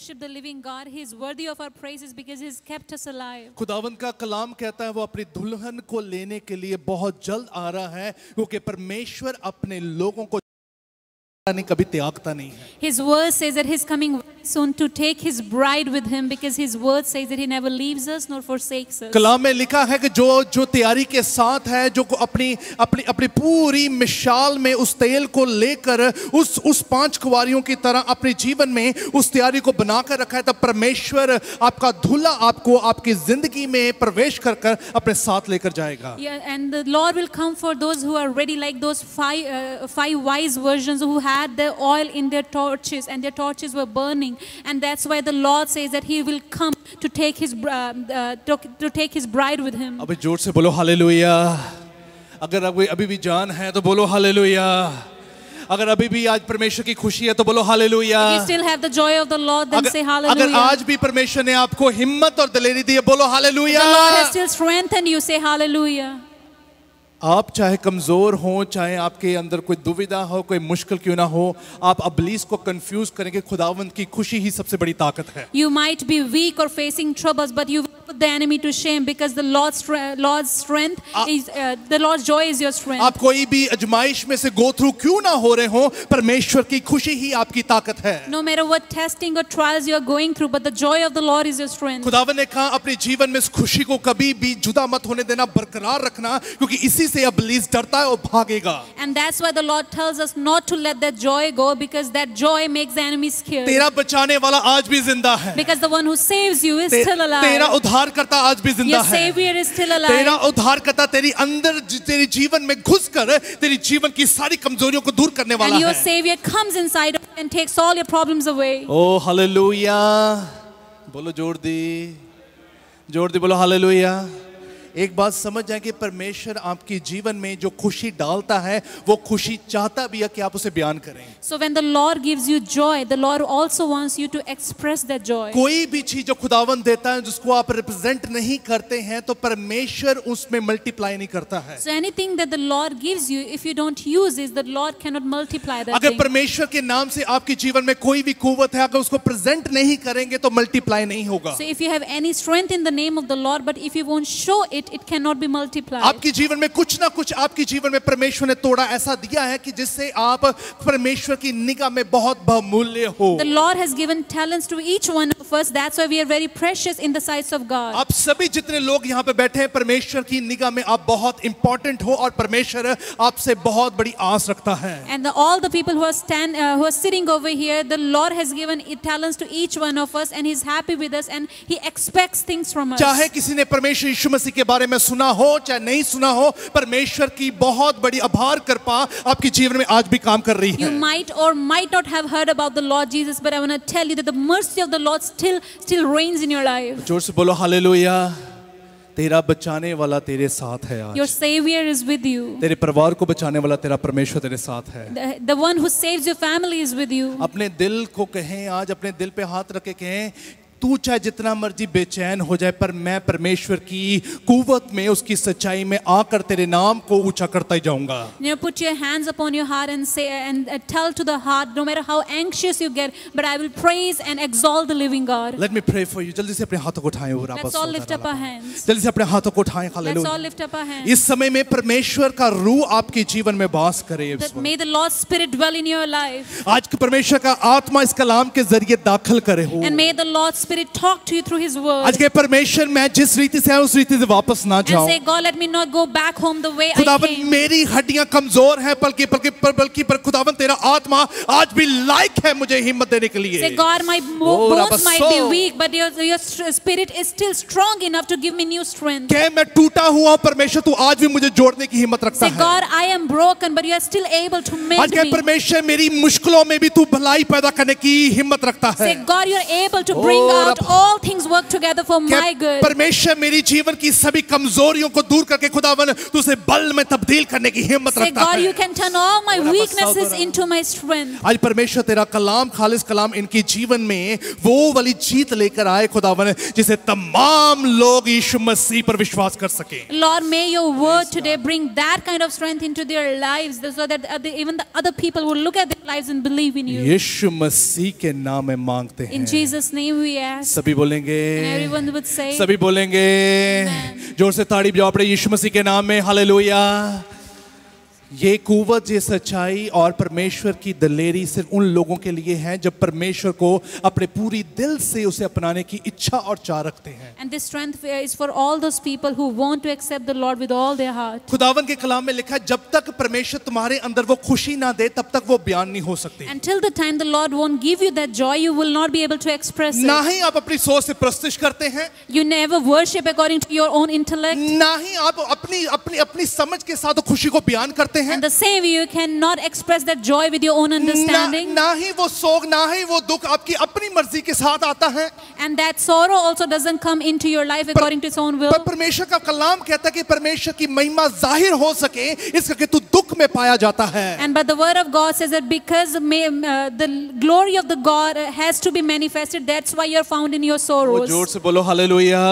worship the living God. He is worthy of our praises because He has kept us alive. खुदावंद का कलाम कहता है वो अपनी दुल्हन को लेने के लिए बहुत जल्द आ रहा है, क्योंकि परमेश्वर अपने लोगों को कभी त्यागता नहीं है. His word says that He's coming soon to take His bride with Him, because His word says that He never leaves us nor forsakes us. कलाम में लिखा है कि जो तैयारी के साथ है, जो अपनी पूरी मिसाल में उस तेल को लेकर उस 5 कुंवारियों की तरह अपने जीवन में उस तैयारी को बनाकर रखा है, तब परमेश्वर आपका दूल्हा आपको आपकी जिंदगी में प्रवेश कर अपने साथ लेकर जाएगा. Yeah, and the Lord will come for those who are ready, like those five wise virgins who had the oil in their torches, and their torches were burning, and that's why the Lord says that He will come to take His bride with Him. अभी जोर से बोलो hallelujah. अगर अभी भी जान है तो बोलो हालेलुया. अगर अभी भी आज परमेश्वर की खुशी है तो बोलो hallelujah. If you still have the joy of the Lord, then say hallelujah. अगर आज भी परमेश्वर ने आपको हिम्मत और दिलेरी दी है, बोलो hallelujah. The Lord has still strengthened you, say hallelujah. आप चाहे कमजोर हो, चाहे आपके अंदर कोई दुविधा हो, कोई मुश्किल क्यों ना हो, आप इब्लीस को कंफ्यूज करेंगे. खुदावंद की खुशी ही सबसे बड़ी ताकत है. You might be weak or facing troubles, but you will put the enemy to shame, because the Lord's strength is the Lord's joy is your strength. आप कोई भी आजमाइश में से गो थ्रू क्यों ना हो रहे हो, परमेश्वर की खुशी ही आपकी ताकत है. No matter what testing or trials you are going through, but the joy of the Lord is your strength. खुदावंद ने कहा अपने जीवन में इस खुशी को कभी भी जुदा मत होने देना, बरकरार रखना, क्योंकि इसी से इब्लीस डरता है और भागेगा. And that's why the Lord tells us not to let that joy go, because that joy makes the enemy scared. तेरा बचाने वाला आज भी जिंदा है. Because the one who saves you is still alive. तेरा उद्धारकर्ता आज भी जिंदा Your है. Savior is still alive. तेरा उद्धारकर्ता तेरी अंदर तेरे जीवन में घुसकर तेरी जीवन की सारी कमजोरियों को दूर करने वाला And your है. Savior comes inside and takes all your problems away. Oh hallelujah. बोलो जोर दी बोलो हालेलुया. एक बात समझ जाए कि परमेश्वर आपकी जीवन में जो खुशी डालता है, वो खुशी चाहता भी है कि आप उसे बयान करें. So when the Lord gives you joy, the Lord also wants you to express that joy. कोई भी चीज जो खुदावंद देता है जिसको आप रिप्रेजेंट नहीं करते हैं, तो परमेश्वर उसमें मल्टीप्लाई नहीं करता है. So anything that the Lord gives you, if you don't use it, the Lord cannot multiply that अगर thing. परमेश्वर के नाम से आपके जीवन में कोई भी कुव्वत है, अगर उसको प्रेजेंट नहीं करेंगे तो मल्टीप्लाई नहीं होगा. So if you have any strength in the name of the Lord, but if you won't show it, it cannot be multiplied. आपके जीवन में कुछ ना कुछ आपके जीवन में परमेश्वर ने तोड़ा ऐसा दिया है कि जिससे आप परमेश्वर की निगाह में बहुत बहुमूल्य हो. The Lord has given talents to each one of us. That's why we are very precious in the sight of God. आप सभी जितने लोग यहाँ पे बैठे हैं, परमेश्वर की निगाह में आप बहुत इंपॉर्टेंट हो और परमेश्वर आपसे बहुत बड़ी आस रखता है. And all the people who are sitting over here, the Lord has given talents to each one of us, and He's happy with us, and He expects things from us. चाहे किसी ने परमेश्वर यीशु मसीह के बारे में सुना हो चाहे नहीं सुना हो, परमेश्वर की बहुत बड़ी आभार कृपा आपके जीवन में आज भी काम कर रही है. You might or might not have heard about the Lord Jesus, but I want to tell you that the mercy of the Lord still reigns in your life. जोर से बोलो हालेलुया. तेरा बचाने वाला तेरे साथ है आज. Your Savior is with you. तेरे परिवार को बचाने वाला तेरा परमेश्वर तेरे साथ है. The one who saves your family is with you. अपने दिल को कहें, आज अपने दिल पे हाथ रख के कहें, तू चाहे जितना मर्जी बेचैन हो जाए, पर मैं परमेश्वर की कुव्वत में, उसकी सच्चाई में आकर तेरे नाम को ऊंचा करता ही जाऊंगा. You put your hands upon your heart and say and tell to the heart, no matter how anxious you get, but I will praise and exalt the living God. Let me pray for you. जल्दी से अपने हाथों को उठाएं और Let's all lift up our hands. जल्दी से अपने हाथों को उठाएं. Let's all hallelujah. lift up our hands. इस समय में परमेश्वर का रूह आपके जीवन में वास करे. That may the Lord's Spirit dwell in your life. आज के परमेश्वर का आत्मा इस कलाम के जरिए दाखिल करे हो. And may the Lord's Spirit talk to you through His word. आज के परमेश्वर, मैं जिस रीति से आया उस रीति से वापस ना And जाऊं. say, God, let me not go back home the way I खुदावन came. मेरी हड्डियां कमजोर हैं, बल्कि पर खुदावन तेरा आत्मा आज भी लायक है मुझे हिम्मत देने के लिए. Say, God, my bones might be weak, but your spirit is still strong enough to give me new strength. क्या मैं टूटा हुआ, परमेश्वर तू आज भी मुझे जोड़ने की हिम्मत रखता Say, है. God, I am broken, but you are still able to mend आज क्या me. परमेश्वर मेरी मुश्किलों में भी तू भलाई पैदा करने की हिम्मत रखता है. Say, God, you are able to bring out all things work together for my good. परमेश्वर मेरी जीवन की सभी कमजोरियों को दूर करके खुदावन तू उसे बल में तब्दील करने की हिम्मत Say, रखता God, है। you can turn all my weaknesses into my strength. आज परमेश्वर तेरा कलाम खालिस कलाम इनके जीवन में वो वाली जीत लेकर आए खुदावन जिसे तमाम लोग यीशु मसीह पर विश्वास कर सके। Lord, may your word today bring that kind of strength into their lives so that even the other people will look at their lives and believe in you. यीशु मसीह के नाम में मांगते हैं। In Jesus' name we ask. सभी बोलेंगे। And everyone would say. सभी बोलेंगे। Amen. जोर से ताड़ी बजाओ अपने यीशु मसीह के नाम में। हालेलुया। ये कुव्वत, ये सच्चाई और परमेश्वर की दलेरी सिर्फ उन लोगों के लिए है जब परमेश्वर को अपने पूरी दिल से उसे अपनाने की इच्छा और चाह रखते हैं। And this strength is for all those people who want to accept the Lord with all their heart. खुदावन के कलाम में लिखा है जब तक परमेश्वर तुम्हारे अंदर वो खुशी ना दे तब तक वो बयान नहीं हो सकती। Until the time the Lord won't give you that joy, you will not be able to express it. ना ही आप अपनी सोच से प्रस्तुत करते हैं, You never worship according to your own intellect. ना ही आप अपनी अपनी अपनी समझ के साथ खुशी को बयान करते हैं। And the same way you cannot express that joy with your own understanding. ना ही वो सोग, ना ही वो दुख आपकी अपनी मर्जी के साथ आता है। And that sorrow also doesn't come into your life according to its own will. पर परमेश्वर का कलाम कहता है कि परमेश्वर की महिमा जाहिर हो सके इसका कि तू दुख में पाया जाता है। And but the word of God says that because the glory of the God has to be manifested, that's why you're found in your वो sorrows. जोर से बोलो हालेलुया।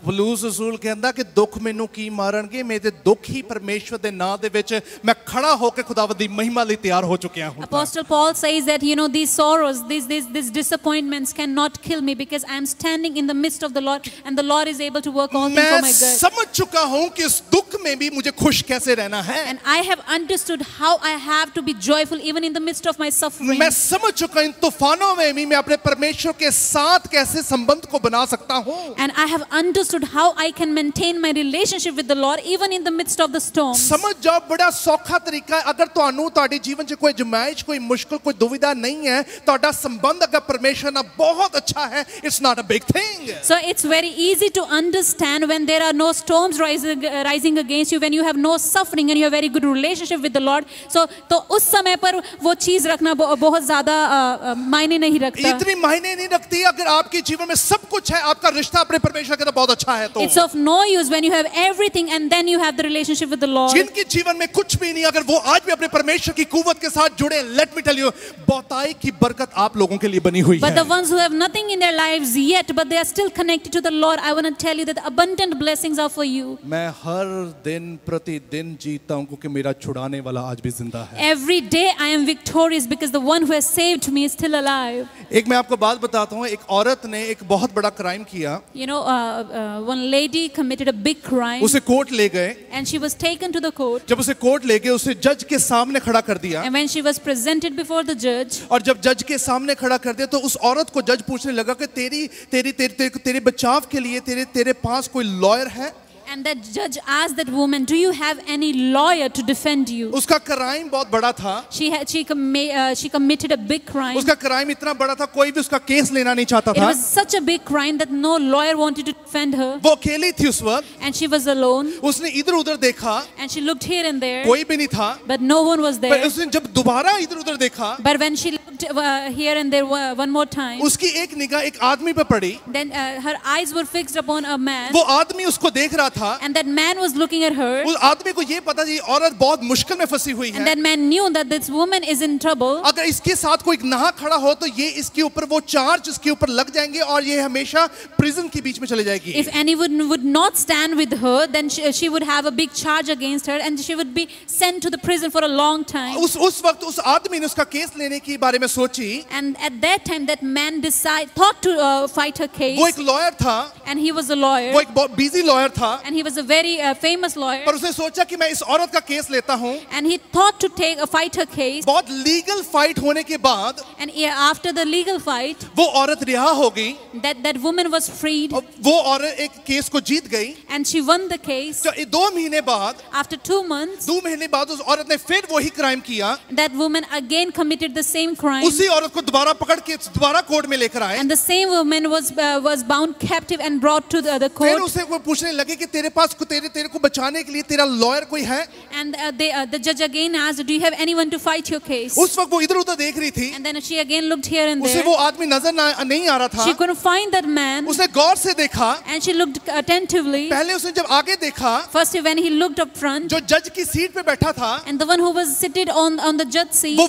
पौलुस रसूल कहता कि दुख ਮੈਨੂੰ ਕੀ ਮਾਰਨਗੇ, ਮੇਰੇ ਦੁੱਖ ਹੀ ਪਰਮੇਸ਼ਵਰ ਦੇ ਨਾਂ ਦੇ ਵਿੱਚ ਮੈਂ ਖੜਾ ਹੋ ਕੇ ਖੁਦਾਵੰਦ ਦੀ ਮਹਿਮਾ ਲਈ ਤਿਆਰ ਹੋ ਚੁੱਕਿਆ ਹੂੰ। Apostle Paul says that these sorrows, these disappointments cannot kill me because I'm standing in the midst of the Lord and the Lord is able to work all things for मैं my good. समझ चुका हूं कि इस दुख में भी मुझे खुश कैसे रहना है। And I have understood how I have to be joyful even in the midst of my suffering. मैं समझ चुका इन तूफानों में भी मैं अपने परमेश्वर के साथ कैसे संबंध को बना सकता हूं। And I have understood how I can maintain my relationship with the Lord even in the midst of the storms. समझ जाओ बड़ा सौखा तरीका है। अगर ਤੁਹਾਨੂੰ ਤੁਹਾਡੇ ਜੀਵਨ 'ਚ ਕੋਈ ਜਮਾਇਸ਼, ਕੋਈ ਮੁਸ਼ਕਲ, ਕੋਈ ਦੁविधा नहीं है, ਤੁਹਾਡਾ संबंध अगर परमेश्वर ਨਾਲ बहुत अच्छा है, it's not a big thing. So it's very easy to understand when there are no storms rising against you, when you have no suffering and you have very good relationship with the Lord. So तो उस समय पर वो चीज रखना बहुत ज्यादा मायने नहीं रखता। इतनी मायने नहीं रखती अगर आपके जीवन में सब कुछ है, आपका रिश्ता अपने परमेश्वर के साथ बहुत अच्छा है तो। It's of no use when you have everything and then you have the relationship with the Lord. जिनके जीवन में कुछ भी नहीं, अगर वो आज भी अपने परमेश्वर की कुव्वत के साथ जुड़े, let me tell you, बहुताई की बरकत आप लोगों के लिए बनी हुई But है। the ones who have nothing in their lives yet, but they are still connected to the Lord, I want to tell you that abundant blessings are for you. मैं हर दिन प्रतिदिन जीता हूं क्योंकि मेरा छुड़ाने वाला आज भी जिंदा है। Every day I am victorious because the one who has saved me is still alive. एक मैं आपको बात बताता हूं, एक औरत ने एक बहुत बड़ा क्राइम किया। One lady committed a big crime उसे कोर्ट ले गए। and she was taken to the court. जब उसे कोर्ट ले गए उसे जज के सामने खड़ा कर दिया। And when she was presented before the judge, और जब जज के सामने खड़ा कर दिया तो उस औरत को जज पूछने लगा कि तेरे बचाव के लिए तेरे पास कोई लॉयर है? and that judge asked that woman, do you have any lawyer to defend you? उसका क्राइम बहुत बड़ा था। She committed a big crime. उसका क्राइम इतना बड़ा था कोई भी उसका केस लेना नहीं चाहता It था। was such a big crime that no lawyer wanted to defend her. वो अकेली थी उस वक्त। And she was alone. उसने इधर उधर देखा, And she looked here and there. कोई भी नहीं था। But no one was पर there. उसने जब दोबारा इधर उधर देखा, But when she looked here and there one more time, उसकी एक निगाह एक आदमी पे पड़ी। then her eyes were fixed upon a man. वो आदमी उसको देख रहा था। And that man was looking at her. उस आदमी को ये पता थी औरत बहुत मुश्किल में फंसी हुई And है। that man knew that this woman is in trouble. अगर इसके साथ कोई गुनाह खड़ा हो तो ये इसके ऊपर वो चार्ज इसके ऊपर लग जाएंगे और ये हमेशा प्रिजन के बीच में चले जाएगी। If anyone would not stand with her, then she would have a big charge against her and she would be sent to the prison for a long time. उस वक्त उस आदमी ने उसका केस लेने के बारे में सोची। And at that time that man thought to fight her case. वो एक लॉयर था। And he was a lawyer. वो एक बहुत बिजी लॉयर था। And he was a very famous lawyer. पर उसने सोचा कि मैं इस औरत का केस लेता हूँ। And he thought to fight her case. बहुत लीगल फाइट होने के बाद And after the legal fight, वो औरत रिहा हो गई। that woman was freed. और वो औरत एक केस को जीत गई। And she won the case. तो 2 महीने बाद, After 2 months, 2 महीने बाद उस औरत ने फिर वही क्राइम किया। that woman again committed the same crime. उसी औरत को दोबारा पकड़ के दोबारा कोर्ट में लेकर आए। And the same woman was bound captive and brought to the फिर court. उसे वो पूछने लगे कि तेरे पास तेरे को बचाने के लिए तेरा लॉयर कोई है? And the judge again asked, do you have anyone to fight your case? उस वक्त वो इधर उधर देख रही थी, And then she again looked here and उसे there. वो आदमी नजर नहीं आ रहा था। She couldn't find that man, उसने गौर से देखा, and she looked attentively. पहले उसने जब आगे देखा, First, when he looked up front, जो जज की सीट पे बैठा था, and the one who was seated on the judge seat, वो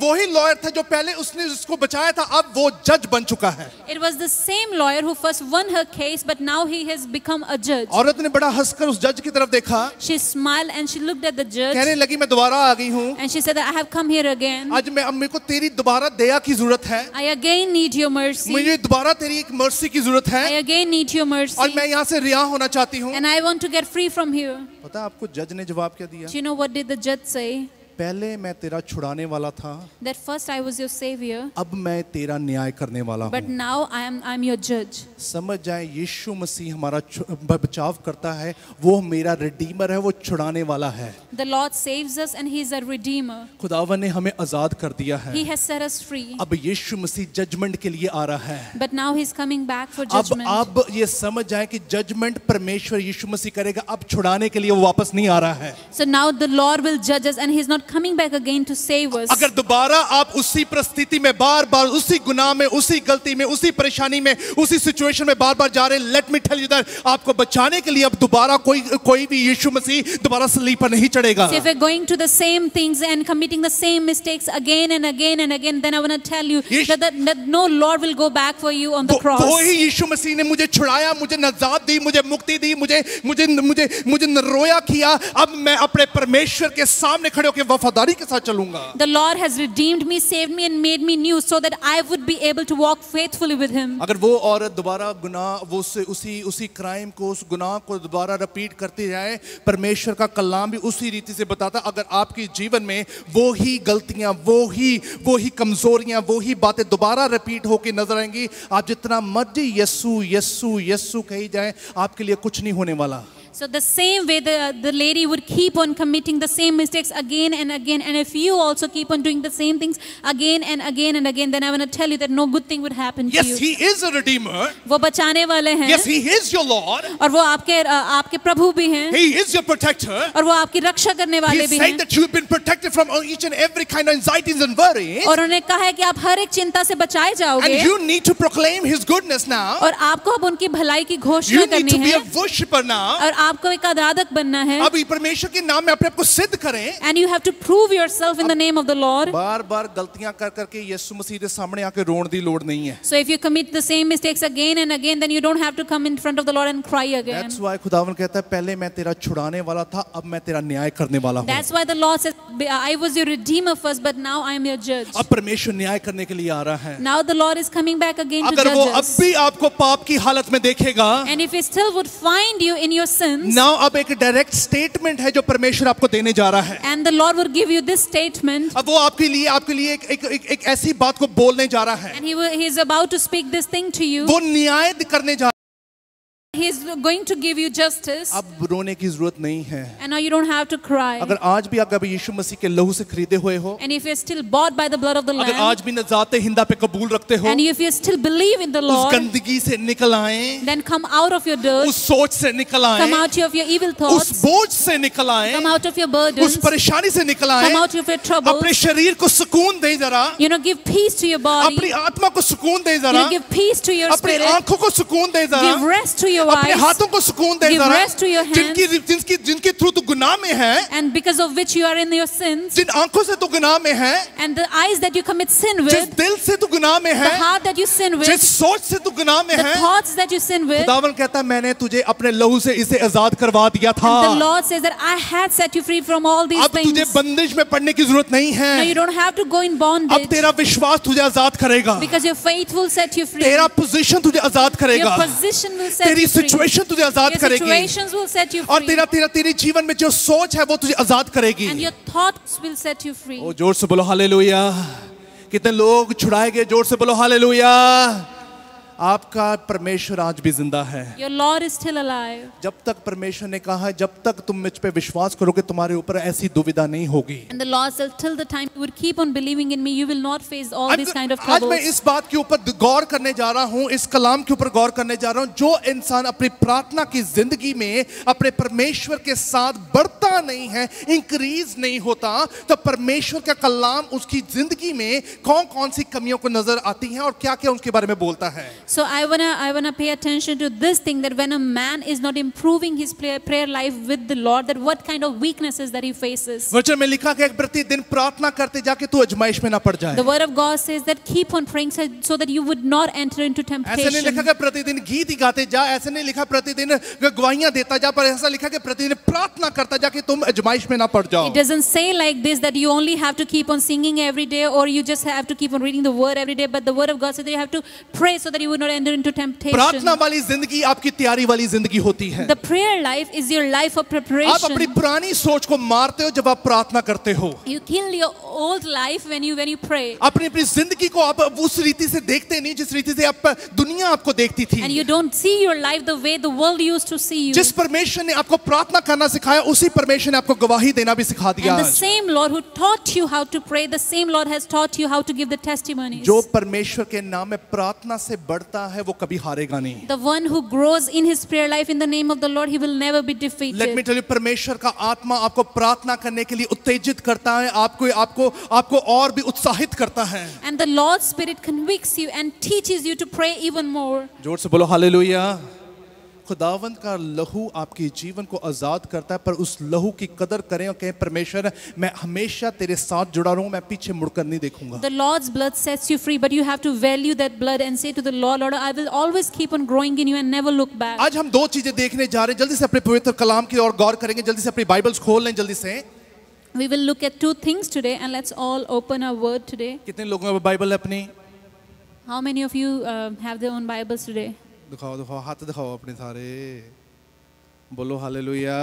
वही लॉयर था जो पहले उसने उसको बचाया था, अब वो जज बन चुका है। it was the same lawyer who first won her case, but now he has become a judge. औरत ने बड़ा हंसकर उस जज की तरफ देखा, She smiled and she looked at the judge, कहने लगी मैं दोबारा आ गई हूँ, and she said, I have come here again. आज अब मेरे को तेरी दोबारा दया की जरूरत है, I again need your mercy. मुझे दोबारा तेरी एक मर्सी की जरूरत I है, again need your mercy. और मैं यहाँ से रिहा होना चाहती हूँ। And I want to get free from here. पता है आपको जज ने जवाब क्या दिया? Do you know what did the judge say? पहले मैं तेरा छुड़ाने वाला था, That first I was your savior, अब मैं तेरा न्याय करने वाला but हूँ। now I'm your judge. समझ जाए यीशु मसीह हमारा बचाव करता है, वो मेरा रिडीमर है, वो छुड़ाने वाला है। The Lord saves us and He is a redeemer. खुदावन ने हमें आजाद कर दिया है। He has set us free. अब यीशु मसीह जजमेंट के लिए आ रहा है। But now He's coming back for अब judgment. ये समझ जाए कि जजमेंट परमेश्वर यीशु मसीह करेगा, अब छुड़ाने के लिए वो वापस नहीं आ रहा है। So now the Lord will judge us and He's not coming back again to save us. अगर दोबारा आप उसी परिस्थिति में बार-बार उसी गुनाह में, उसी गलती में, उसी परेशानी में, उसी सिचुएशन में बार-बार जा रहे, let me tell you that आपको बचाने के लिए अब दोबारा कोई भी यीशु मसीह दोबारा सलीब पर नहीं चढ़ेगा। So if we're going to the same things and committing the same mistakes again and again and again, then I want to tell you that no Lord will go back for you on the cross. वही यीशु मसीह ने मुझे छुड़ाया, मुझे नजात दी, मुझे मुक्ति दी, मुझे नरोया किया, अब मैं अपने परमेश्वर के सामने खड़े होकर वफादारी के साथ चलूंगा। The Lord has redeemed me, saved me and made me new so that I would be able to walk faithfully with Him. अगर वो औरत दोबारा गुनाह वो उसी क्राइम को, उस गुनाह को दोबारा रिपीट करती जाए, परमेश्वर का कलाम भी उसी रीति से बताता, अगर आपके जीवन में वो ही गलतियां, वो ही कमजोरियां, वो ही बातें दोबारा रिपीट होकर नजर आएंगी, आप जितना मर्जी यस्सु यस्सु यस्सु कही जाए, आपके लिए कुछ नहीं होने वाला। So the same way the lady would keep on committing the same mistakes again and again, and if you also keep on doing the same things again and again and again, then I want to tell you that no good thing would happen to you. Yes, He is a redeemer. वो बचाने वाले हैं. Yes, He is your Lord. और वो आपके प्रभु भी हैं. He is your protector. और वो आपकी रक्षा करने He वाले is भी saying हैं. that you have been protected from each and every kind of anxieties and worries. और उन्होंने कहा है कि आप हर एक चिंता से बचाए जाओगे. And you need to proclaim His goodness now. और आपको अब उनकी भलाई की घोषणा You need करनी to be है. a worshipper now. और आपको एक आराधक बनना है. अब परमेश्वर के नाम में अपने आप को सिद्ध करें. And you have to prove yourself in the name of the Lord. बार-बार गलतियां कर करके यीशु मसीह के सामने आके रोने दी लोड़ नहीं है. So if you commit the same mistakes again and again, then you don't have to come in front of the Lord and cry again. That's why खुदावन कहता है पहले मैं तेरा छुड़ाने वाला था, अब मैं तेरा न्याय करने वाला हूँ. That's why the Lord says, I was your redeemer first, but now I am your judge. अब परमेश्वर न्याय करने के लिए आ रहा है. Now the Lord is coming back again to अगर judge वो अब us. भी आपको पाप की हालत में देखेगा, And if He still would find you in your sins, now अब एक डायरेक्ट स्टेटमेंट है जो परमेश्वर आपको देने जा रहा है. and the Lord would give you this statement, अब वो आपके लिए एक ऐसी बात को बोलने जा रहा है. and He is about to speak this thing to you. वो न्याय करने जा He is going to give you justice, अब रोने की जरूरत नहीं है. and now you don't have to cry. अगर आज भी अगर यीशु मसीह के लहू से खरीदे हुए हो, And if you're still bought by the blood of the अगर Lamb, आज भी नजात हिंदा पे कबूल रखते हो, and if you still believe in the उस Lord, गंदगी से निकल आए, then come out of your dirt, उस सोच से निकल come आए, out of your evil उस thoughts, बोझ से निकल आए, come out of your उस burdens, परेशानी से निकल come आए, out of your troubles, अपने शरीर को सुकून दे जरा, give peace to your body, अपनी आत्मा को सुकून दे जरा, give peace to your अपनी spirit, आंखों को सुकून दे जरा, give rest to your अपने eyes, हाथों को सुकून दे give जरा, rest to your hands, जिनके थ्रू तू गुनाह में है, and because of which you are in your sins, जिन आंखों से तू गुनाह में है, and the eyes that you commit sin जिस with, दिल से तू गुनाह में the है, heart that you sin जिस with, सोच से तू गुनाह में the है, thoughts that you sin with. खुदावन कहता है मैंने तुझे अपने लहू से इसे आजाद करवा दिया था. The Lord says that I had set you free from all these अब तुझे things. बंदिश में पड़ने की जरूरत नहीं है. Now you don't have to go in अब bondage, तेरा विश्वास तुझे आजाद करेगा. because your faith will set you free. तेरा पोजीशन तुझे आजाद Your करेगा. position will set तेरी you free. सिचुएशन तुझे आजाद Your करेगी. situations will set you और free. तेरे जीवन में जो सोच है वो तुझे आजाद करेगी. And your thoughts will set you free. ओ जोर से बोलो हालेलुया. कितने लोग छुड़ाए गए, जोर से बोलो हालेलुया. आपका परमेश्वर आज भी जिंदा है। Your Lord is still alive. जब तक परमेश्वर ने कहा है जब तक तुम मुझ पे विश्वास करोगे तुम्हारे ऊपर ऐसी दुविधा नहीं होगी। And the Lord said, till the time you would keep on believing in me, you will not face all these kind of आज troubles. मैं इस बात के ऊपर गौर करने जा रहा हूँ, इस कलाम के ऊपर गौर करने जा रहा हूँ। जो इंसान अपनी प्रार्थना की जिंदगी में अपने परमेश्वर के साथ बढ़ता नहीं है, इंक्रीज नहीं होता, तो परमेश्वर का कलाम उसकी जिंदगी में कौन कौन सी कमियों को नजर आती हैं और क्या क्या उसके बारे में बोलता है। So I wanna pay attention to this thing, that when a man is not improving his prayer life with the Lord, that what kind of weaknesses that he faces. वचन में लिखा है कि प्रतिदिन प्रार्थना करते जाके तू आजमाइश में ना पड़ जाए। The word of God says that keep on praying so that you would not enter into ऐसे नहीं लिखा temptation. कि प्रतिदिन गीत ही गाते जा, ऐसे नहीं लिखा प्रतिदिन गवाहियां देता जा, पर ऐसा लिखा कि प्रतिदिन प्रार्थना करता जा कि तुम आजमाइश में ना पड़ जाओ। It doesn't say like this that you only have to keep on singing every day, or you just have to keep on reading the word every day, but the word of God says that you have to pray so that you would not enter into temptation. प्रार्थना वाली जिंदगी आपकी तैयारी वाली जिंदगी होती है। The prayer life is your life of आप preparation. अपनी पुरानी सोच को मारते हो जब आप प्रार्थना करते हो। You kill your old life when you pray. अपनी अपनी जिंदगी को आप उस रीति से देखते नहीं जिस रीति से आप दुनिया आपको देखती थी। And you don't see your life the way the world used to see you. जिस परमेश्वर ने आपको प्रार्थना करना सिखाया उसी परमेश्वर ने आपको गवाही देना भी सिखा दिया। And the same Lord who taught you how to pray, the same Lord has taught you how to give the testimonies. जो परमेश्वर के नाम में प्रार्थना से बढ़ता है वो कभी हारेगा नहीं। The one who grows in his prayer life in the name of the Lord, he will never be defeated. Let me tell you, परमेश्वर का आत्मा आपको प्रार्थना करने के लिए उत्तेजित करता है, आपको और भी उत्साहित करता है। And the Lord's Spirit convicts you and teaches you to pray even more. जोर से बोलो हालेलुया। खुदावंद का लहू आपके जीवन को आजाद करता है, पर उस लहू की कदर करें और कहें परमेश्वर मैं हमेशा तेरे साथ जुड़ा रहूं, मैं पीछे मुड़कर नहीं देखूंगा। The Lord's blood sets you free, but you have to value that blood and say to the Lord, Lord, I will always keep on growing in you and never look back. आज हम दो चीजें देखने जा रहे हैं, जल्दी से अपने पवित्र कलाम की ओर गौर करेंगे, जल्दी से अपनी बाइबल्स खोल लें जल्दी से। We will look at two things today, and let's all open our word today. कितने लोगों में बाइबल है अपनी? How many of you have their own Bibles today? दिखाओ दिखाओ, हाथ दिखाओ अपने सारे, बोलो हालेलुया।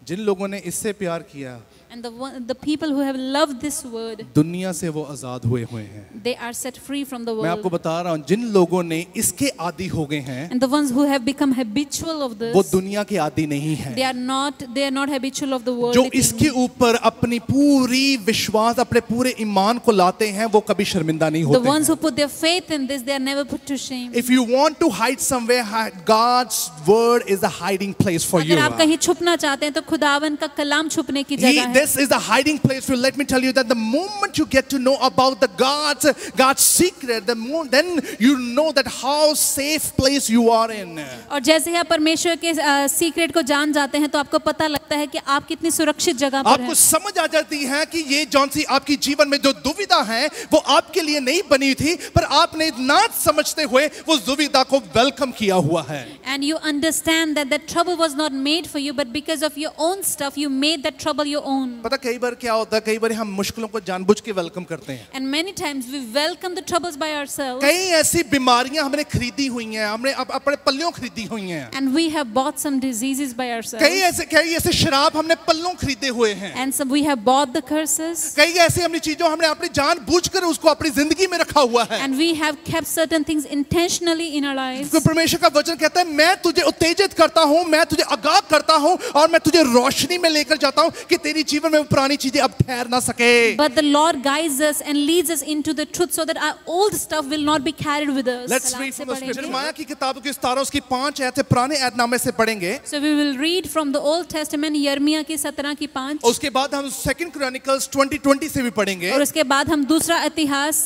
जिन लोगों ने इससे प्यार किया, And the people who have loved this word, दुनिया से वो आजाद हुए हैं। they are set free from the मैं आपको world. बता रहा हूँ, जिन लोगों ने इसके आदी हो गए हैं And the ones who have become habitual of वो this, दुनिया के आदी नहीं है। they are not habitual of the world. जो इसके ऊपर अपनी पूरी विश्वास, अपने पूरे ईमान को लाते हैं, वो कभी शर्मिंदा नहीं The होते ones who हैं। put their faith in this, they are never put to shame. If you want to hide somewhere, God's word is a hiding place for you. अगर आप कहीं छुपना चाहते हैं तो खुदावन का कलाम छुपने की जगह है. This is a hiding place for you. Let me tell you that the moment you get to know about the God's secret, then you know that how safe place you are in. और जैसे ही आप परमेश्वर के secret को जान जाते हैं तो आपको पता लगता है कि आप कितनी सुरक्षित जगह पर हैं. आपको समझ आ जाती है कि ये जौन सी आपकी जीवन में जो दुविधा है वो आपके लिए नहीं बनी थी, पर आपने ना समझते हुए वो दुविधा को वेलकम किया हुआ है. And you understand that that trouble was not made for you, but because of your own stuff, you made that trouble your own. पता कई बार क्या होता है, कई बार हम मुश्किलों को जानबूझ के वेलकम करते हैं. And many times we welcome the troubles by ourselves. कई ऐसी बीमारियां हमने खरीदी हुई हैं, हमने अपने पल्लियों खरीदी हुई हैं. And we have bought some diseases by ourselves. कई ऐसे शराब हमने पल्लों खरीदे हुए हैं. And some we have bought the curses. कई ऐसी हमने चीजों हमने अपनी जानबूझकर उसको अपनी जिंदगी में रखा हुआ है. And we have kept certain things intentionally in our lives. तो परमेश्वर का वचन कहता है मैं तुझे उत्तेजित करता हूँ, मैं तुझे आगाह करता हूँ और मैं तुझे रोशनी में लेकर जाता हूँ कि तेरी जीवन में पुरानी चीजें अब ठहर ना सके. But the Lord guides us and leads us into the truth so that our old stuff will not be carried with us. Let's read from the scripture. यिर्मयाह की किताब की 17 उसकी 5 आयत पुराने ऐतनामे से पढ़ेंगे. So we will read from the Old Testament यिर्मयाह की 17 की 5. उसके बाद हम 2 Chronicles 20:20 से भी पढ़ेंगे. और उसके बाद हम दूसरा इतिहास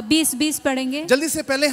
20:20 पढ़ेंगे. जल्दी से पहले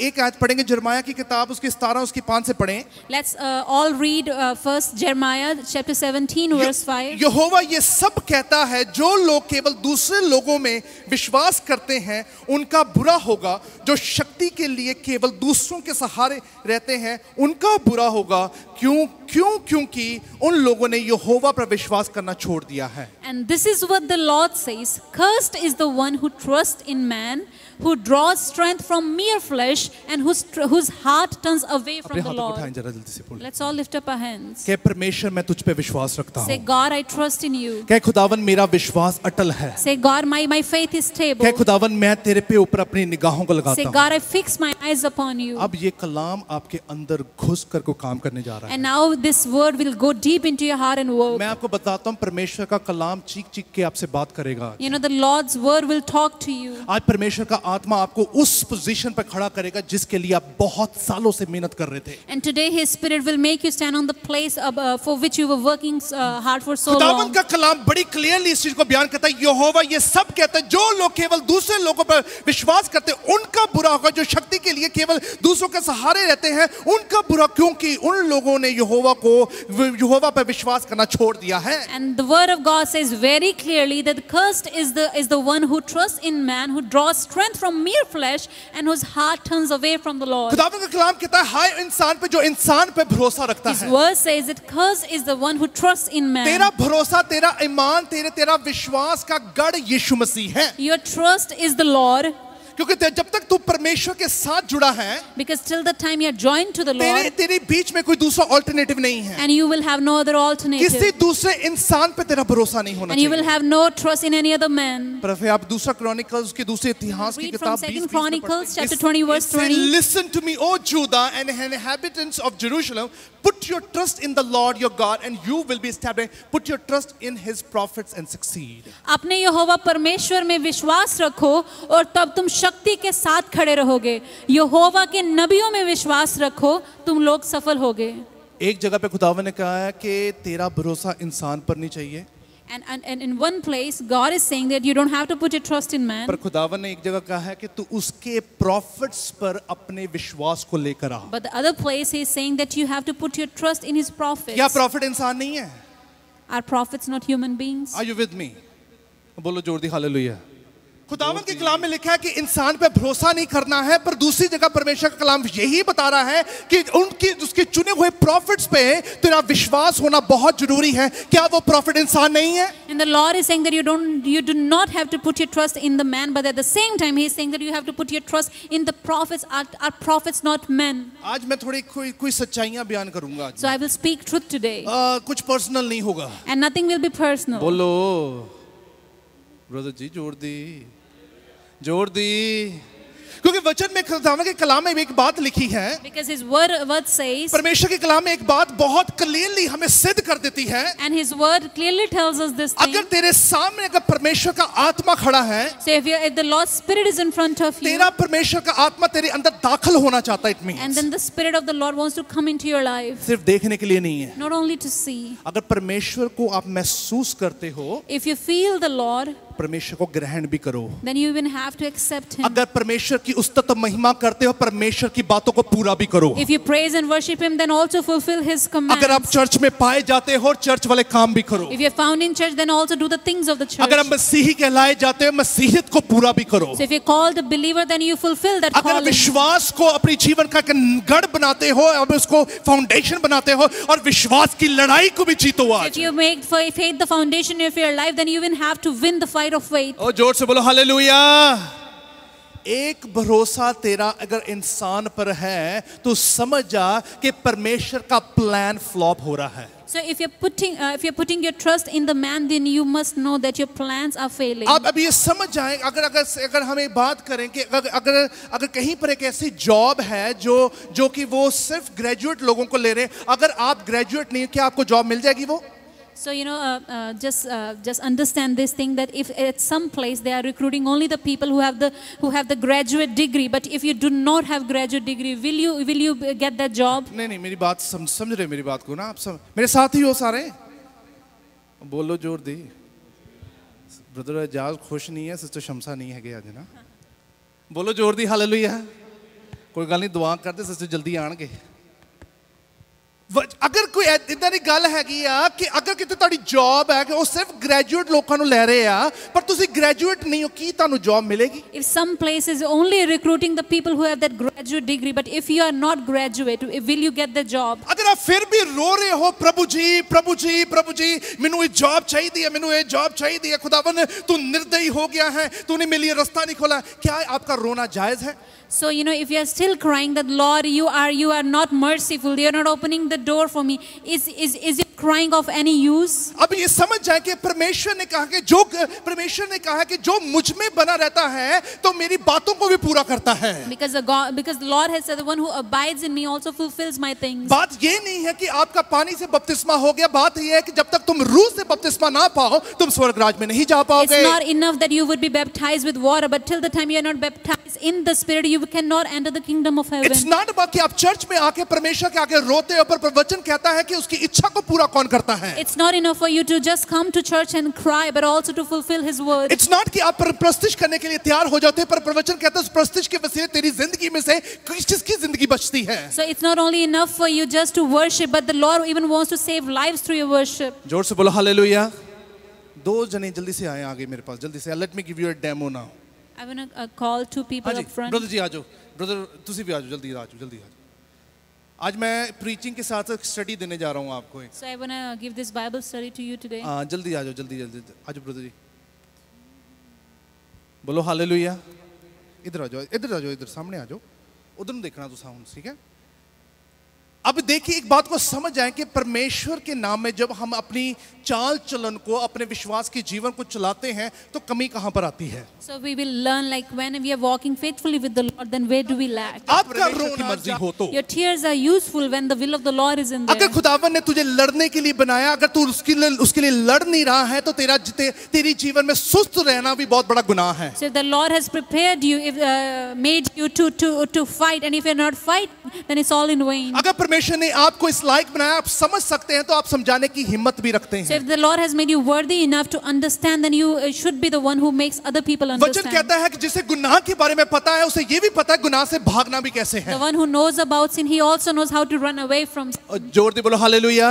एक आयत पढ़ेंगे यिर्मयाह की किताब उसकी 17 उसकी 5 से पढ़ें. Let's all read first Jeremiah chapter 17 verse 5. यहोवा ये सब कहता है जो लोग केवल दूसरे लोगों में विश्वास करते हैं उनका बुरा होगा, जो शक्ति के लिए केवल दूसरों के सहारे रहते हैं उनका बुरा होगा. क्योंकि उन लोगों ने यहोवा पर विश्वास करना छोड़ दिया है. And this is what the Lord says, cursed is the one who trusts in man, who draws strength from mere flesh and whose heart turns away from अपने the हाथों को उठाएं Lord. जरा जल्दी से बोलें। Let's all lift up our hands. कहे परमेश्वर मैं तुझ पे विश्वास रखता Say, हूँ। God, I trust in you. कहे खुदावन मेरा विश्वास अटल है। Say, God, my faith is stable. कहे खुदावन मैं तेरे पे ऊपर अपनी निगाहों को Say, लगाता हूँ। God, I fix my eyes upon you. अब ये कलाम आपके अंदर घुस कर को काम करने जा रहा है। And now this word will go deep into your heart and work. मैं आपको बताता हूँ परमेश्वर का कलाम चीख चीख के आपसे बात करेगा। You know, the Lord's word will talk to you. आज परमेश्वर का आत्मा आपको उस पोजीशन पर खड़ा करेगा जिसके लिए आप बहुत सालों से मेहनत कर रहे थे। And today His Spirit will make you stand on the place for which you were working hard for so खुदावन long. का कलाम बड़ी क्लियरली इस चीज को बयान करता है। यहोवा ये सब कहता है जो लोग केवल दूसरे लोगों पर विश्वास करते हैं उनका बुरा होगा, जो शक्ति के लिए केवल दूसरों के सहारे रहते हैं उनका बुरा, क्योंकि उन लोगों ने यहोवा पर विश्वास करना छोड़ दिया है। And the word of God says very clearly that cursed is the one who trusts in man, who draws strength from mere flesh and whose heart turns away from the Lord. खुदावन का कलाम कहता है हाय इंसान पे जो इंसान पे भरोसा रखता His है। word says that cursed is the one who trusts in man. तेरा भरोसा, तेरा ईमान, तेरा विश्वास का गढ़ यीशु मसीह है। Your trust is the Lord. क्योंकि जब तक तू परमेश्वर के साथ जुड़ा है, Because till the time you are joined to the Lord, तेरे बीच में कोई दूसरा ऑल्टरनेटिव नहीं है। and you will have no other alternative. किसी दूसरे इंसान पे तेरा भरोसा नहीं होना And you will चाहिए। have no trust in any other man. पर फिर आप दूसरा क्रॉनिकल्स के दूसरे इतिहास की Read from किताब 2 Chronicles chapter 20 verse It says, 20. Listen to me, O Judah and inhabitants of Jerusalem, put your trust in the Lord your God and you will be established. Put your trust in his prophets and succeed. अपने यहोवा परमेश्वर में विश्वास रखो और तब तुम शक्ति के साथ खड़े रहोगे। यहोवा के नबियों में विश्वास रखो, तुम लोग सफल होगे। एक जगह पे खुदावन ने कहा है कि तेरा भरोसा इंसान पर नहीं चाहिए। And in one place God is saying that you don't have to put your trust in man. पर खुदावन ने एक जगह कहा है कि तू उसके प्रॉफिट्स पर अपने विश्वास को लेकर आ। But the other place he is saying that you have to put your trust in his prophets. क्या प्रॉफिट इंसान नहीं है? Are prophets not human beings? Are you with me? बोलो जोर दी हालेलुया। खुदावन के कलाम में लिखा है कि इंसान पे भरोसा नहीं करना है, पर दूसरी जगह परमेश्वर का कलाम यही बता रहा है कि उसके चुने हुए प्रॉफिट्स पे तेरा विश्वास होना बहुत जरूरी है। क्या वो प्रॉफिट इंसान नहीं है? And the Lord is saying that you do not have to put your trust in the man, but at the same time he is saying that you have to put your trust in the prophets. Are prophets not men? आज मैं थोड़ी कोई सच्चाइयां बयान करूंगा आज। So I will speak truth today. कुछ personal नहीं होगा। And nothing will be personal. बोलो ब्रदर जी, जोर दी क्योंकि वचन में खुदावन के कलाम में एक बात लिखी है। Because his word says, परमेश्वर के कलाम में एक बात बहुत क्लियरली हमें सिद्ध कर देती है। and his word clearly tells us this thing. अगर तेरे सामने अगर परमेश्वर का आत्मा खड़ा है, So if the Lord's Spirit is in front of you, तेरा परमेश्वर का आत्मा तेरे अंदर दाखिल होना चाहता है। It means and then the Spirit of the Lord wants to come into your life, सिर्फ देखने के लिए नहीं है। not only to see. अगर परमेश्वर को आप महसूस करते हो, If you feel the Lord, परमेश्वर को ग्रहण भी करो। then you even have to accept him. अगर परमेश्वर की उस्तत महिमा करते हो, परमेश्वर की बातों को पूरा भी करो। If you praise and worship him, then also fulfill his commands. अगर आप चर्च में पाए जाते हो, चर्च वाले काम भी करो। If you are found in church, then also do the things of the church. अगर आप मसीही कहलाए जाते हो, मसीहियत को पूरा भी करो। So if you're called a believer, then you fulfill that अगर calling. विश्वास को अपनी जीवन का गढ़ बनाते हो, अब उसको फाउंडेशन बनाते हो और विश्वास की लड़ाई को भी जीतो आज। If you make faith the foundation of your life, then you even have to win the fight of faith. और जोर से बोलो हालेलुया। एक भरोसा तेरा अगर इंसान पर है तो समझ जा कि परमेश्वर का प्लान फ्लॉप हो रहा है। So if you're putting your trust in the man, then you must know that your plans are failing. आप अभी ये समझ जाएं, अगर हम एक बात करें कि अगर कहीं पर एक ऐसी जॉब है जो कि वो सिर्फ ग्रेजुएट लोगों को ले रहे हैं, अगर आप ग्रेजुएट नहीं, क्या आपको जॉब मिल जाएगी वो? So just understand this thing, that if at some place they are recruiting only the people who have the graduate degree, but if you do not have graduate degree, will you get that job? नहीं, मेरी बात समझ रहे मेरी बात को ना, आप मेरे साथ ही हो सारे। बोलो जोर दी। ब्रदर एजाज खुश नहीं है, सिस्टर शमसा नहीं है आज ना। बोलो जोर दी हालेलुया। कोई गल नहीं, दुआ करते सिस्टर जल्दी आएंगे। अगर कोई इदां दी गल हैगी आ कि अगर किते तुहाडी जॉब है कि ਉਹ ਸਿਰਫ ਗ੍ਰੈਜੂਏਟ ਲੋਕਾਂ ਨੂੰ ਲੈ ਰਹੇ ਆ ਪਰ ਤੁਸੀਂ ਗ੍ਰੈਜੂਏਟ ਨਹੀਂ ਹੋ ਕੀ ਤੁਹਾਨੂੰ ਜੌਬ ਮਿਲੇਗੀ If some place is only recruiting the people who have that graduate degree, but if you are not graduate, will you get the job? अगर आप फिर भी रो रहे हो प्रभु जी ਮੈਨੂੰ ਇਹ जॉब चाहिए है ਮੈਨੂੰ ਇਹ जॉब चाहिए है खुदावन तू निर्दयी हो गया है तूने मेरे लिए रास्ता नहीं खोला क्या आपका रोना जायज है So if you are still crying that Lord you are not merciful, you are not opening the door for me, is your crying of any use? अब ये समझ जाए कि परमेश्वर ने कहा कि जो मुझ में बना रहता है तो मेरी बातों को भी पूरा करता है Because the Lord has said the one who abides in me also fulfills my things. बात ये नहीं है कि आपका पानी से बपतिस्मा हो गया बात ये है कि जब तक तुम रूह से बपतिस्मा ना पाओ तुम स्वर्ग राज्य में नहीं जा पाओगे It's not enough that you would be baptized with water, but till the time you are not baptized in the spirit you cannot enter the kingdom of heaven. It's not about कि आप church में आके परमेश्वर के आगे रोते हो पर वचन कहता है कि उसकी इच्छा को पूरा कौन करता है It's not enough for you to just come to church and cry, but also to fulfill his word. It's not कि आप प्रस्तिश करने के लिए तैयार हो जाते हैं पर वचन कहता है उस प्रस्तिश के वसीले तेरी जिंदगी में से किसकी जिंदगी बचती है So it's not only enough for you just to worship, but the Lord even wants to save lives through your worship. जोर से बोलो हालेलुया दो जने जल्दी से आए आगे मेरे पास जल्दी से let me give you a demo now I want to call two people up front. Brother ji आ जाओ ब्रदर तुसी भी आ जाओ जल्दी आ जाओ आज मैं प्रीचिंग के साथ स्टडी देने जा रहा हूँ आपको So I want to give this Bible study to you today. हाँ जल्दी आ जाओ जल्दी आ जाओ ब्रदर जी बोलो हालेलुया इधर आ जाओ इधर सामने आ जाओ उधर नहीं देखना तो साउंड ठीक है अब देखिए एक बात को समझ जाए कि परमेश्वर के नाम में जब हम अपनी चाल चलन को अपने विश्वास के जीवन को चलाते हैं तो कमी कहां पर आती है So we will learn like when we are walking faithfully with the Lord, then where do we lack? आपका रोना मर्जी हो तो Your tears are useful when the will of the Lord is in there. अगर खुदावन ने तुझे लड़ने के लिए बनाया अगर तू उसके लिए लड़ नहीं रहा है तो तेरी जीवन में सुस्त रहना भी बहुत बड़ा गुनाह है So if the Lord has prepared you, made you to fight, and if you're not fighting, then it's all in vain. अगर परमेश्वर ने आपको इस लायक बनाया आप समझ सकते हैं तो आप समझाने की हिम्मत भी रखते So हैं if the Lord has made you worthy enough to understand, then you should be the one who makes other people वचन understand. कहता है कि जिसे गुनाह के बारे में पता है उसे ये भी पता है गुनाह से भागना भी कैसे है The one who knows about sin, he also knows how to run away from sin. और जोर दे बोलो हालेलुया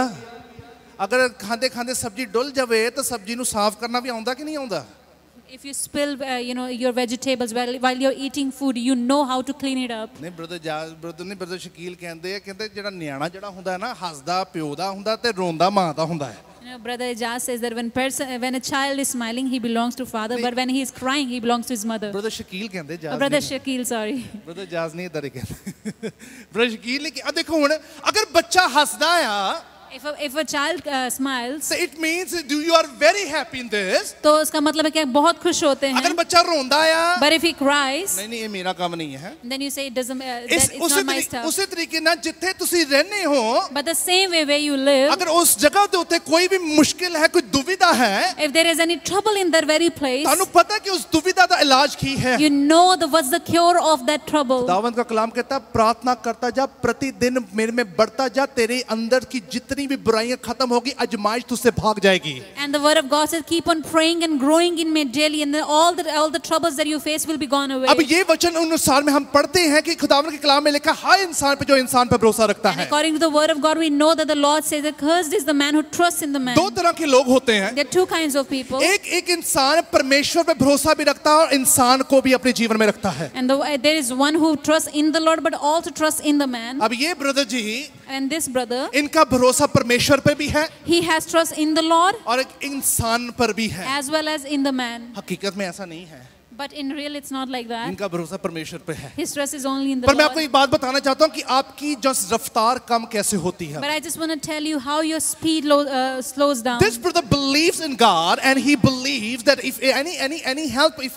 अगर खांदे खांदे सब्जी डुल जावे तो सब्जी ਨੂੰ ਸਾਫ਼ ਕਰਨਾ ਵੀ ਆਉਂਦਾ ਕਿ ਨਹੀਂ ਆਉਂਦਾ If you spill your vegetables while you're eating food, you know how to clean it up. ਨਹੀਂ ਬ੍ਰਦਰ ਸ਼ਕੀਲ ਕਹਿੰਦੇ ਜਿਹੜਾ ਨਿਆਣਾ ਜਿਹੜਾ ਹੁੰਦਾ ਹੈ ਨਾ ਹੱਸਦਾ ਪਿਓ ਦਾ ਹੁੰਦਾ ਤੇ ਰੋਂਦਾ ਮਾਂ ਦਾ ਹੁੰਦਾ ਹੈ Brother Ijaz says that when a child is smiling, he belongs to father, but when he is crying, he belongs to his mother. Brother Shakil ਕਹਿੰਦੇ Zaz Brother Shakil, sorry. Brother Zaz ਨਹੀਂ ਇਦਾਂ ਕਹਿੰਦੇ Brother Shakil ਨੇ ਕਿ ਦੇਖੋ ਹੁਣ ਅਗਰ ਬੱਚਾ ਹੱਸਦਾ ਆ If a child smiles, so it means you are very happy in this. तो उसका मतलब है कि आप बहुत खुश होते हैं. अगर बच्चा रोंदा या But if he cries, नहीं ये मेरा काम नहीं है. Then you say it doesn't. It's not my stuff. उसी तरीके ना जिथे तुसी रहने हो. But the same way where you live. अगर उस जगह पे उते कोई भी मुश्किल है कोई दुविधा है. If there is any trouble in that very place, तानु पता है कि उस दुविधा का इलाज की है. You know what's the cure of that trouble. दावत का कलाम कहता है प्रार्थना करता जा प्रतिदिन मेरे में बढ़ता जा तेरे अंदर की जितनी भी बुराइयां खत्म होगी आजमाइश तुझसे भाग जाएगी. And the word of God says keep on praying and growing in me daily, and then all the troubles that you face will be gone away. अब ये वचन अनुसार में हम पढ़ते हैं कि खुदावंद के कलाम में लिखा हाय इंसान पे जो इंसान पे भरोसा रखता है. According to the word of God we know that the Lord says that cursed is the man who trusts in the man. दो तरह के लोग होते हैं. There are two kinds of people. एक इंसान परमेश्वर पे भरोसा भी रखता है और इंसान को भी अपने जीवन में रखता है. And there is one who trusts in the Lord but also trusts in the man. अब ये brother ji and this brother इनका भरोसा परमेश्वर पे भी है. He has trust in the Lord और एक इंसान पर भी है. as well as in the man. हकीकत में ऐसा नहीं है. But in real it's not like that. इनका भरोसा परमेश्वर पे है. His trust is only in the पर Lord. मैं आपको एक बात बताना चाहता हूँ कि आपकी जो रफ्तार कम कैसे होती है. But I just want to tell you how your speed slows down. This brother believes in God and he believes that if any help, if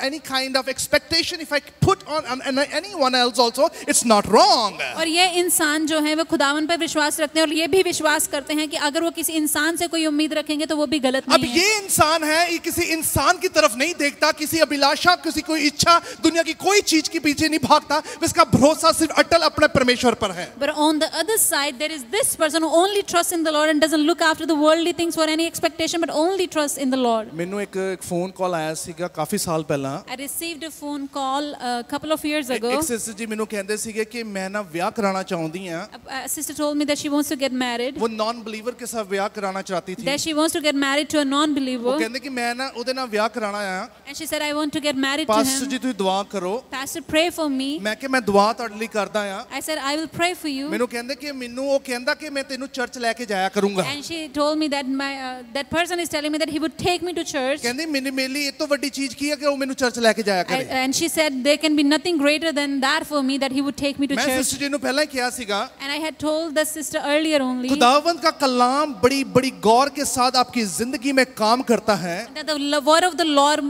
any kind of expectation, if I put on anyone else also, it's not wrong. और ये इंसान जो है वो खुदावन पर विश्वास रखते हैं और ये भी विश्वास करते हैं कि अगर वो किसी इंसान से कोई उम्मीद रखेंगे तो वो भी गलत नहीं है. अब ये इंसान है ये किसी इंसान की तरफ नहीं देखता किसी अभिलाषा, किसी कोई इच्छा, दुनिया की कोई चीज के पीछे नहीं भागता, इसका भरोसा सिर्फ अटल अपने परमेश्वर पर है। But on the other side, there is this person who only trusts in the Lord and doesn't look after the worldly things for any expectation, but only trusts in the Lord. ਮੈਨੂੰ ਇੱਕ phone call आया ਸੀਗਾ ਕਾਫੀ ਸਾਲ ਪਹਿਲਾਂ। I received a phone call a couple of years ago. ਇੱਕ sister ਜੀ ਮੈਨੂੰ ਕਹਿੰਦੇ ਸੀਗੇ ਕਿ ਮੈਂ ਨਾ ਵਿਆਹ कराना चाहती हैं। A sister told me that she wants to get married. वो नॉन बिलीवर के साथ विवाह कराना चाहती थी। That she wants to get married to a non-believer. वो कहते कि मैं ना ਉਹਦੇ ਨਾਲ ਵਿਆਹ कराना ਆ। And she said, I want to get married to pastor him. जी ਤੁਸੀਂ दुआ करो। Pastor, pray for me. मैं कि मैं दुआ ਤੁਹਾਡੇ ਲਈ ਕਰਦਾ ਆ। I said, I will pray for you. ਮੈਨੂੰ ਕਹਿੰਦੇ ਕਿ ਮੈਨੂੰ ਉਹ ਕਹਿੰਦਾ ਕਿ ਮੈਂ ਤੈਨੂੰ ਚਰਚ ਲੈ ਕੇ ਜਾਇਆ ਕਰੂੰਗਾ। And she told me that that person is telling me that he would take me to church. ਕਹਿੰਦੀ ਮੇਰੇ ਲਈ ਇਹ ਤੋਂ ਵੱਡੀ ਚੀਜ਼ ਕੀ ਹੈ ਕਿ ਉਹ ਮੈਨੂੰ ਚਰਚ ਲੈ ਕੇ ਜਾਇਆ ਕਰੇ। And she said there can be nothing greater than that for me, that he would take me to मैं church. सिस्टर जी ਨੂੰ ਪਹਿਲਾਂ ਹੀ ਕਿਹਾ ਸੀਗਾ। And I had told the sister earlier only खुदावंद का कलाम बड़ी बड़ी गौर के साथ आपकी जिंदगी में काम करता है। that the word of the Lord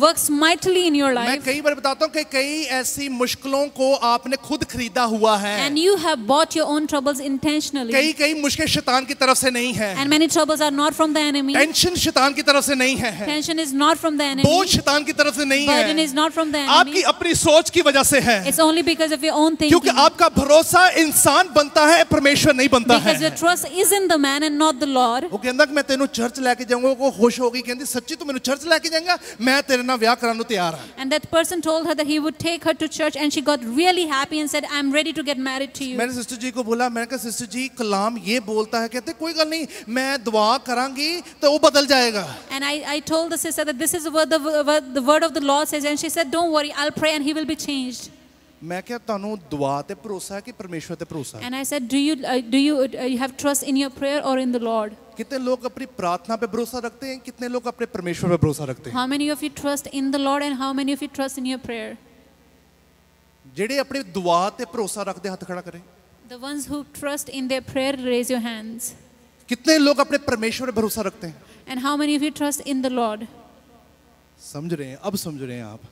works mightily in your मैं life. कई बार बताता हूँ कि कई ऐसी मुश्किलों को आपने खुद खरीदा हुआ है। And you have bought your own troubles intentionally. कई मुश्किल शैतान की तरफ से नहीं है। And many troubles are not from the enemy. Tension शैतान की तरफ से नहीं है। Tension is not from the enemy. बोझ शैतान की तरफ से नहीं Burden है। is not from the आपकी enemy. अपनी सोच की वजह से है। It's only because of your own क्योंकि thinking. आपका भरोसा इंसान बनता है, परमेश्वर नहीं बनता Because your है। trust is in the man and not the Lord. वो कहता कि मैं तेनू चर्च लेके जाऊंगा, वो खुश होगी, कहती सच्ची तू मेनू चर्च लेके जाएगा, मैं तेरे नाल विआह कराने को तैयार हां। And that person told her that he would take her to church, and she got really happy and said, I'm ready to get married to you. मैंने सिस्टर जी को बोला, मैंने कहा सिस्टर जी कलाम ये बोलता है, कहते कोई गल नहीं, मैं दुआ करांगी तो वो बदल जाएगा। And I told the sister that this is what the word of the Lord says, and she said, don't worry, I'll pray and he will be changed. मैं क्या तानू दुआ ते भरोसा है कि परमेश्वर ते भरोसा है? And I said, do you have trust in your prayer or in the Lord? कितने लोग अपनी प्रार्थना पे भरोसा रखते हैं, कितने लोग अपने परमेश्वर पे भरोसा रखते हैं? How many of you trust in the Lord and how many of you trust in your prayer? जेड़े अपने दुआ ते भरोसा रखते हाथ खड़ा करें। The ones who trust in their prayer, raise your hands. कितने लोग अपने परमेश्वर पे भरोसा रखते हैं? And how many of you trust in the Lord? समझ रहे हैं? अब समझ रहे हैं आप?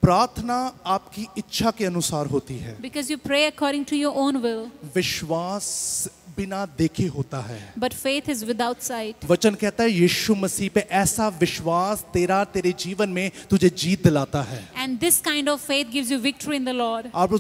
प्रार्थना आपकी इच्छा के अनुसार होती है। Because you pray according to your own will. विश्वास बिना देखे होता है। But faith is without sight. वचन कहता है यीशु मसीह पे ऐसा विश्वास तेरे जीवन में तुझे जीत दिलाता है। And this kind of faith gives you victory in the Lord. आप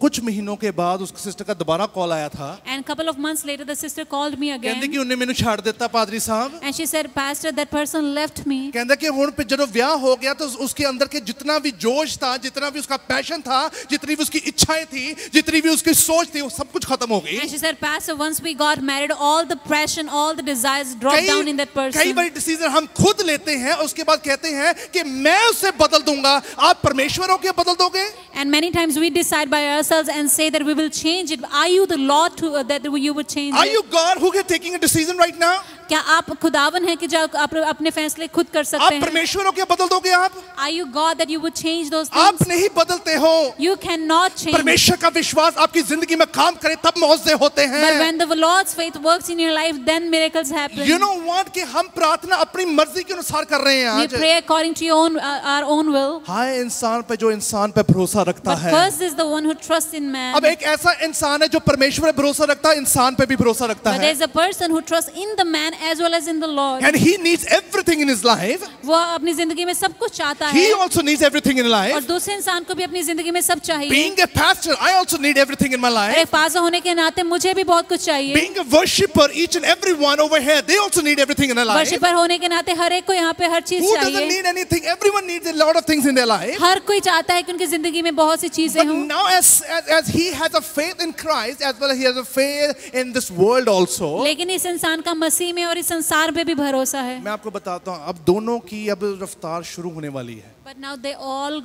कुछ महीनों के बाद उस सिस्टर का दोबारा कॉल आया था। And couple of months later, the sister called me again. कहते कि उन्हें मैंने छाड़ देता पादरी साहब। And she said, Pastor, that person left me. कहते कि हुण पे जब ब्याह हो गया तो उसके अंदर के जितना भी जोश था, जितना भी उसका पैशन था, जितनी भी उसकी इच्छाएं थी, जितनी भी उसकी सोच थी, वो सब कुछ खत्म हो गई। And she said, Pastor, once we got married, all the passion, all the desires dropped down in that person. कई बार डिसीजन हम खुद लेते हैं, उसके बाद कहते हैं कि मैं उसे बदल दूंगा, आप परमेश्वर होके बदल दोगे? And many times we decide by ourselves and say that we will change it. Are you the Lord that you would change Are it? you God who can taking a decision right now? क्या आप खुदावन हैं कि जो आप अपने फैसले खुद कर सकते आप हैं? परमेश्वर होके बदल दोगे आप? Are you God that you would change those आप things? नहीं बदलते हो। You cannot change. परमेश्वर का विश्वास आपकी जिंदगी में काम करे तब मौजे होते हैं। But when the Lord's faith works in your life, then miracles happen. You know what कि हम प्रार्थना अपनी मर्जी के अनुसार कर रहे हैं We आज। pray according to your own, our own will. हाय इंसान पे जो इंसान पे भरोसा रखता But है। first is the one who trusts in man. अब एक ऐसा इंसान है जो परमेश्वर पे भरोसा रखता है, इंसान पे भी भरोसा रखता But है। there is a person who trusts in the man as well as in the Lord. And he needs everything in his life. वो अपनी जिंदगी में सब कुछ चाहता He है. also needs everything in और life. दूसरे इंसान को भी अपनी जिंदगी में सब चाहिए. Being a pastor, I also need everything in my और life. एक पास्टर होने के नाते मुझे भी बहुत कुछ चाहिए. Being a worshipper, each and every one over here, they also need everything in their life. Worshipper होने के नाते हर एक को यहाँ पे हर चीज Who doesn't चाहिए. need anything? Everyone needs a lot of things in their life. हर कोई चाहता है कि उनकी जिंदगी में बहुत सी चीजें But हों. now as he has a faith in Christ, as well as he has a faith in this world also. लेकिन इस इंसान का मसीह में और इस संसार पे भी भरोसा है. मैं आपको बताता हूँ, अब दोनों की अब रफ्तार शुरू होने वाली है। But now they both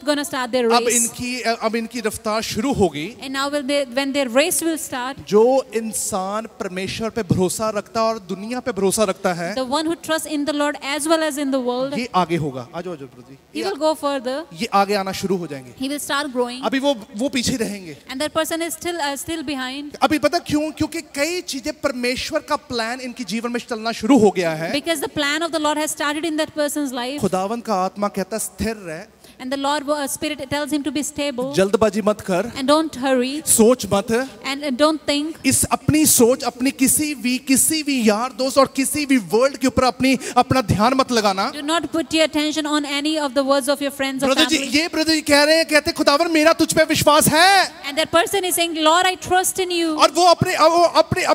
gonna start their अब race. इनकी रफ्तार शुरू होगी। And now when their race will start, जो इंसान परमेश्वर पे भरोसा रखता है और दुनिया पे भरोसा रखता है, the one who trusts in the Lord as well as in the world, ये आगे होगा। आ जाओ प्रभु जी, he will go further. ये आगे आना शुरू हो जाएंगे। He will start growing. अभी वो पीछे रहेंगे। And that person is still behind. अभी पता क्यों? क्योंकि कई चीजें परमेश्वर का प्लान इनके जीवन में चलना शुरू हो गया है। Because the plan of the Lord has started in that person's life. खुदावन का आत्मा कहता है स्थिर रह, And the Lord Spirit tells him to be stable. जल्दबाजी मत कर, And don't hurry. सोच मत, And don't think, इस अपनी सोच, अपनी किसी भी यार दोस्त और किसी भी वर्ल्ड के ऊपर अपना ध्यान मत लगाना। do not put your attention on any of the words of your friends or brother ji, family. ये ब्रदर जी कह रहे हैं, कहते खुदावन मेरा तुझ पे विश्वास है, And that person is saying, Lord, I trust in you. और वो अपने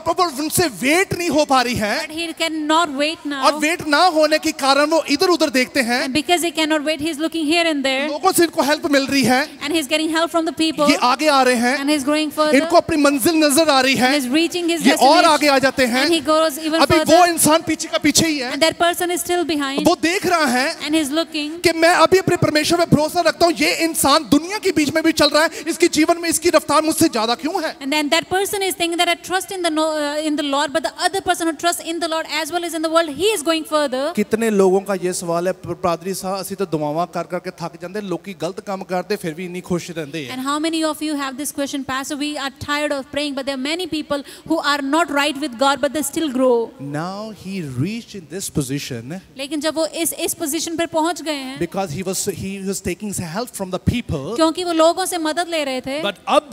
उनसे वेट नहीं हो पा रही है, But he cannot wait और now. वेट ना होने के कारण वो इधर उधर देखते हैं, And because he cannot wait, he's looking here and there. लोगों से इनको हेल्प मिल रही है, And he's getting help from the people. ये आगे आ रहे हैं, And he's growing further. इनको अपनी मंजिल नजर आ रही है, And he's reaching his ये और आगे destination. आ जाते हैं। And he goes even अभी वो further. इंसान पीछे का पीछे ही है, And that person is still behind. वो देख रहा है And he's looking. कि मैं अभी अपने परमेश्वर में भरोसा रखता हूँ, ये इंसान दुनिया के बीच में भी चल रहा है, इसके जीवन में इसकी रफ्तार मुझसे ज्यादा क्यों है? And then that person is thinking that I trust in the Lord, but the other person who trusts in the Lord as well as in the world, he is going further. कितने लोगों का ये सवाल है, पादरी साहब ਅਸੀਂ तो दुआवां कर करके थक जाते, लोकी गलत काम करते फिर भी नहीं खुश रहते हैं। And how many of you have this question, Pastor? We are tired of praying, but there are many people who are not right with God, but they still grow. Now he reached in this position लेकिन जब वो इस position पर पहुंच गए हैं, because he was taking help from the people, क्योंकि वो लोगों से मदद ले रहे थे, but अब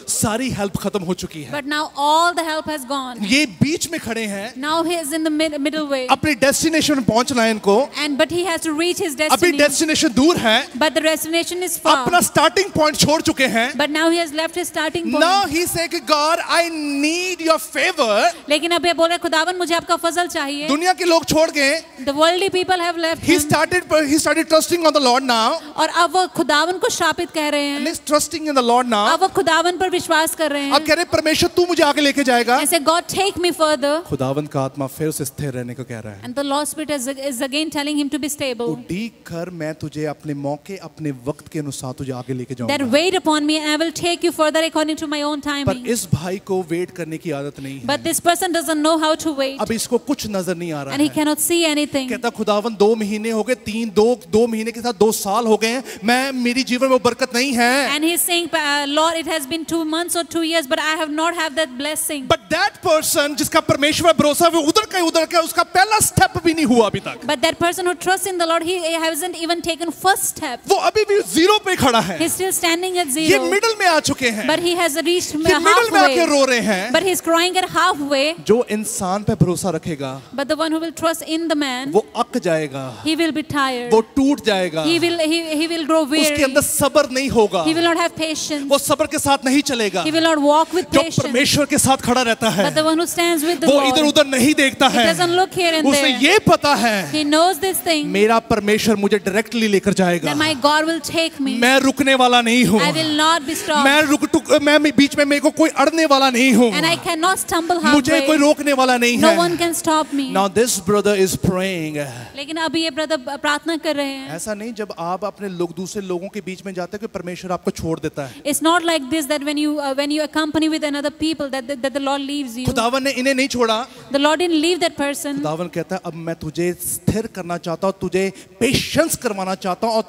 सारी हेल्प खत्म हो चुकी है। but now all the help has gone. ये बीच में खड़े हैं, Now he is in the middle way, अपनी डेस्टिनेशन में पहुंचना है इनको, but he has to reach his अभी destiny. डेस्टिनेशन दूर है, But the destination is far. अपना स्टार्टिंग पॉइंट छोड़ चुके हैं। But now he has left his starting point. Now he say कि God, I need your favor. लेकिन अब ये बोल रहे खुदावन मुझे आपका फजल चाहिए. दुनिया के लोग छोड़ गए, The worldly people have left he him. started trusting on the Lord now, और अब वो खुदावन को शापित कह रहे and हैं. he's trusting in the Lord now। अब वो खुदावन पर विश्वास कर रहे अब हैं. कह रहे परमेश्वर तू मुझे आगे लेके जाएगा। ऐसे God take me further. खुदावन का आत्मा फिर उसे स्थिर रहने को कह रहा है। And the Lord Spirit is again telling him to be stable. उड़ीक कर मैं तुझे अपने मौके अपने वक्त के अनुसार तुझे आगे लेके That जाऊंगा। wait upon me and I will take you further according to my own पर timing. इस भाई को वेट करने की आदत नहीं है, But this person doesn't know how to wait. अब इसको कुछ नजर नहीं आ रहा And he है। cannot see anything. कहता खुदावन 2 महीने हो गए, 2 महीने के साथ 2 साल हो गए हैं, मैं मेरी जीवन में वो बरकत नहीं है। And he's saying, Lord, it has been 2 months or 2 years, but I have not had that blessing. But that person जिसका परमेश्वर भरोसा वो उधर का उसका पहला स्टेप भी नहीं हुआ अभी तक। But that person who trusts in the Lord, he hasn't even taken first step. वो अभी भी 0 पे खड़ा है। He's still standing at ये 0. मिडिल में आ चुके हैं, But he has reached ये मिडिल में आके halfway. रो रहे हैं। But he's crying at halfway. जो इंसान पे भरोसा रखेगा But the one who will trust in the man, वो अक जाएगा, he will be tired. वो टूट जाएगा, He will grow उसके weary. अंदर सब्र नहीं होगा, He will not have patience. वो सब्र के साथ नहीं चलेगा। He will not walk with जो patience. परमेश्वर के साथ खड़ा रहता है But the one who stands with the वो Lord, इधर उधर नहीं देखता he है, doesn't look here and उसे there. ये पता है He knows this thing, मेरा परमेश्वर मुझे डायरेक्टली लेकर जाएगा, that my God will take me. मैं रुकने वाला नहीं हूँ, I will not be stopped. मैं बीच में मेरे को कोई अड़ने वाला नहीं हूँ, And I cannot stumble मुझे कोई halfway. रोकने वाला नहीं No है। one can stop me. Now this brother is praying। लेकिन अभी ये ब्रदर प्रार्थना कर रहे हैं. ऐसा नहीं जब आप अपने दूसरे लोगों के बीच में जाते हैं कि परमेश्वर आपको छोड़ देता है। It's not like this that when you accompany with another people that the Lord leaves you. खुदावन ने इन्हें नहीं छोड़ा। The Lord didn't leave that person. खुदावन कहता है अब मैं तुझे स्थिर करना चाहता हूँ, तुझे पेशेंस करवाना चाहता हूँ और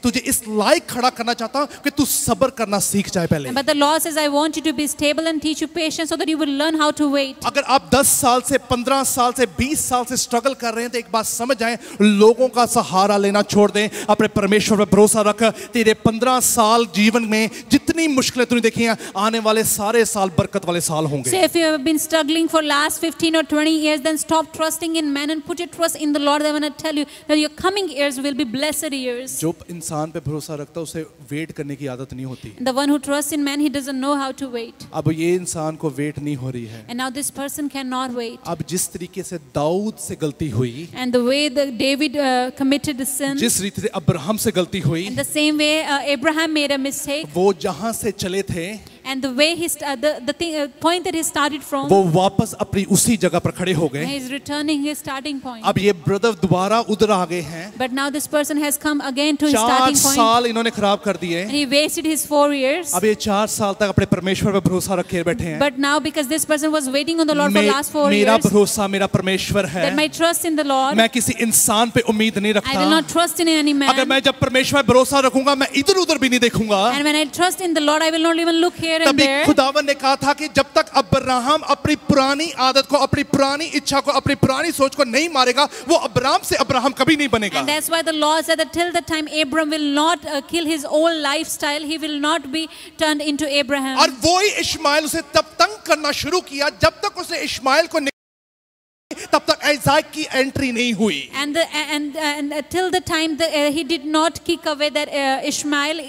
तुझे इस लायक खड़ा करना चाहता हूँ कि तू सब्र करना सीख जाए पहले। But the Lord says, I want you to be stable and teach you patience so that you will learn how to wait. अगर आप 10 साल से 15 साल से 20 साल से स्ट्रगल कर रहे हैं तो एक बात समझ जाएं, लोगों का सहारा लेना छोड़ दें, अपने परमेश्वर पर भरोसा रख। तेरे 15 साल जीवन में जितनी मुश्किलें तूने देखी हैं, आने वाले सारे साल बरकत वाले साल होंगे। So if you have been struggling for last 15 or 20 years, then stop trusting in man and put your trust in the Lord. I want to tell you that your coming years will be blessed years. जो इंसान पे भरोसा रखता है उसे wait करने की आदत नहीं होती। The one who trusts in man, he doesn't know how to wait. अब ये इंसान को वेट नहीं हो रही है। And now this person cannot wait. अब जिस तरीके से दाऊद से गलती हुई, And the way that David committed the sin, जिस रीति से अब्राहम से गलती हुई, in the same way Abraham made a mistake, वो जहां से चले थे and the way the point that he started from, वो वापस अपनी उसी जगह पर खड़े हो गए। he is returning his starting point. अब ये ब्रदर दोबारा उधर आ गए हैं। But now this person has come again to his 4 starting point, साल इन्होंने खराब कर दिए। and he wasted his 4 years. अब ये 4 साल तक अपने परमेश्वर पर भरोसा रखे बैठे हैं। But now because this person was waiting on the Lord for last 4 मेरा years, भरोसा मेरा परमेश्वर है, that my trust in the Lord, मैं किसी इंसान पे उम्मीद नहीं I will रखता। not trust in any अगर man. मैं जब परमेश्वर पर भरोसा रखूंगा मैं इधर उधर भी नहीं देखूंगा। And when I trust in the Lord, I will not even look here here and तभी there. खुदावन ने कहा था कि जब तक अब्राहम अपनी पुरानी आदत को, अपनी पुरानी इच्छा को, अपनी पुरानी सोच को नहीं मारेगा, वो अब्राहम से अब्राहम कभी नहीं बनेगा. And that's why the Lord said that till the time Abram will not kill his old lifestyle, he will not be turned into Abraham. और वो ही इश्माइल उसे तब तंग करना शुरू किया जब तक उसने इश्माइल को तब तक आइज़ैक की एंट्री नहीं हुई. And till the time he did not kick away that Ishmael,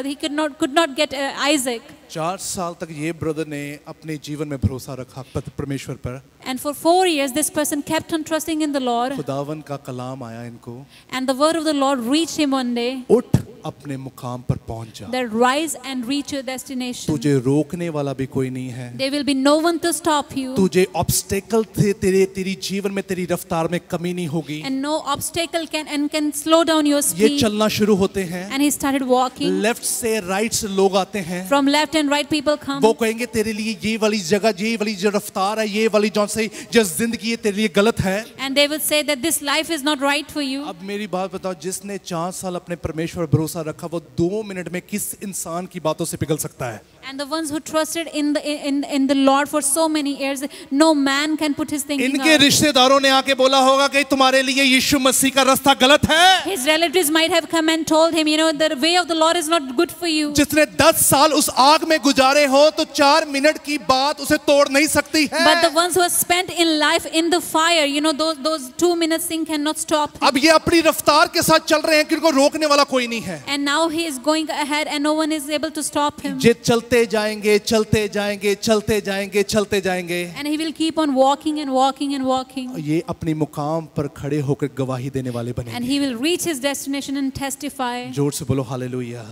he could not get Isaac. 4 साल तक ये ब्रदर ने अपने जीवन में भरोसा रखा परमेश्वर पर. And for 4 years this person kept on trusting in the Lord. खुदावन का कलाम आया इनको. And the word of the Lord reached him one day. उठ अपने मुकाम पर पहुंच जा. That rise and reach your destination. तुझे रोकने वाला भी कोई नहीं है. There will be no one to stop you. तुझे ऑब्स्टेकल थे तेरी जीवन में, तेरी रफ्तार में कमी नहीं होगी. And no obstacle can slow down your ये speed. चलना शुरू होते हैं. And he started walking. Left से राइट से लोग आते हैं. From left and right people come. वो कहेंगे तेरे लिए ये वाली जगह, ये वाली जो रफ्तार है, ये वाली जो से जो जिंदगी है तेरे लिए गलत है. And they will say that this life is not right for you. अब मेरी बात बताओ, जिसने 4 साल अपने परमेश्वर पर भरोसा रखा, वो 2 मिनट में किस इंसान की बातों से पिघल सकता है? And the ones who trusted in the Lord for so many years, no man can put his thinking इनके out. रिश्तेदारों ने आके बोला होगा कि तुम्हारे लिए यीशु मसीह का रास्ता गलत है. His relatives might have come and told him, you know, the way of the Lord is not good for you. जिसने 10 साल उस आग में गुजारे हो, तो 4 मिनट की बात उसे तोड़ नहीं सकती है. But the ones who have spent in life in the fire, you know, those 2 minutes thing cannot stop him. अब ये अपनी रफ्तार के साथ चल रहे हैं कि इनको रोकने वाला कोई नहीं है. And now he is going ahead and no one is able to stop him. ये चलते जाएंगे, चलते जाएंगे, चलते जाएंगे, चलते जाएंगे. And he will keep on walking and walking and walking. ये अपनी मुकाम पर खड़े होकर गवाही देने वाले बनेंगे. And he will reach his destination and testify. जोर से बोलो हालेलुया.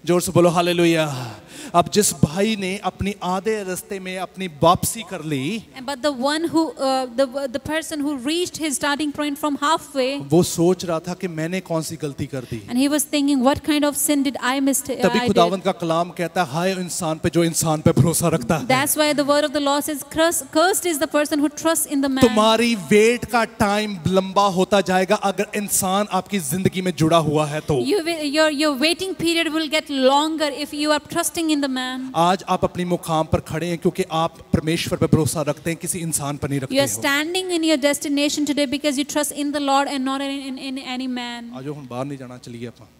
जोर से बोलो हालेलुया. अब जिस भाई ने अपनी आधे रास्ते में अपनी वापसी कर ली, But the one who, the person who reached his starting point from halfway, वो सोच रहा था कि मैंने कौन सी गलती कर दी. and he was thinking, what kind of sin did I तभी did? खुदावंद का कलाम कहता है, हाय इंसान पे जो इंसान पे भरोसा रखता है. That's why the word of the Lord says, cursed is the person who trusts in the man. तुम्हारी वेट का टाइम लंबा होता जाएगा अगर इंसान आपकी जिंदगी में जुड़ा हुआ है तो. Your waiting period will get longer if you are trusting in the man. आज आप अपनी मुकाम पर खड़े हैं क्योंकि आप परमेश्वर पर भरोसा रखते हैं, किसी इंसान पर नहीं रखते You are हो. standing in your destination today because you trust in the Lord and not in any man. आज हम बाहर नहीं जाना, चलिए अपन.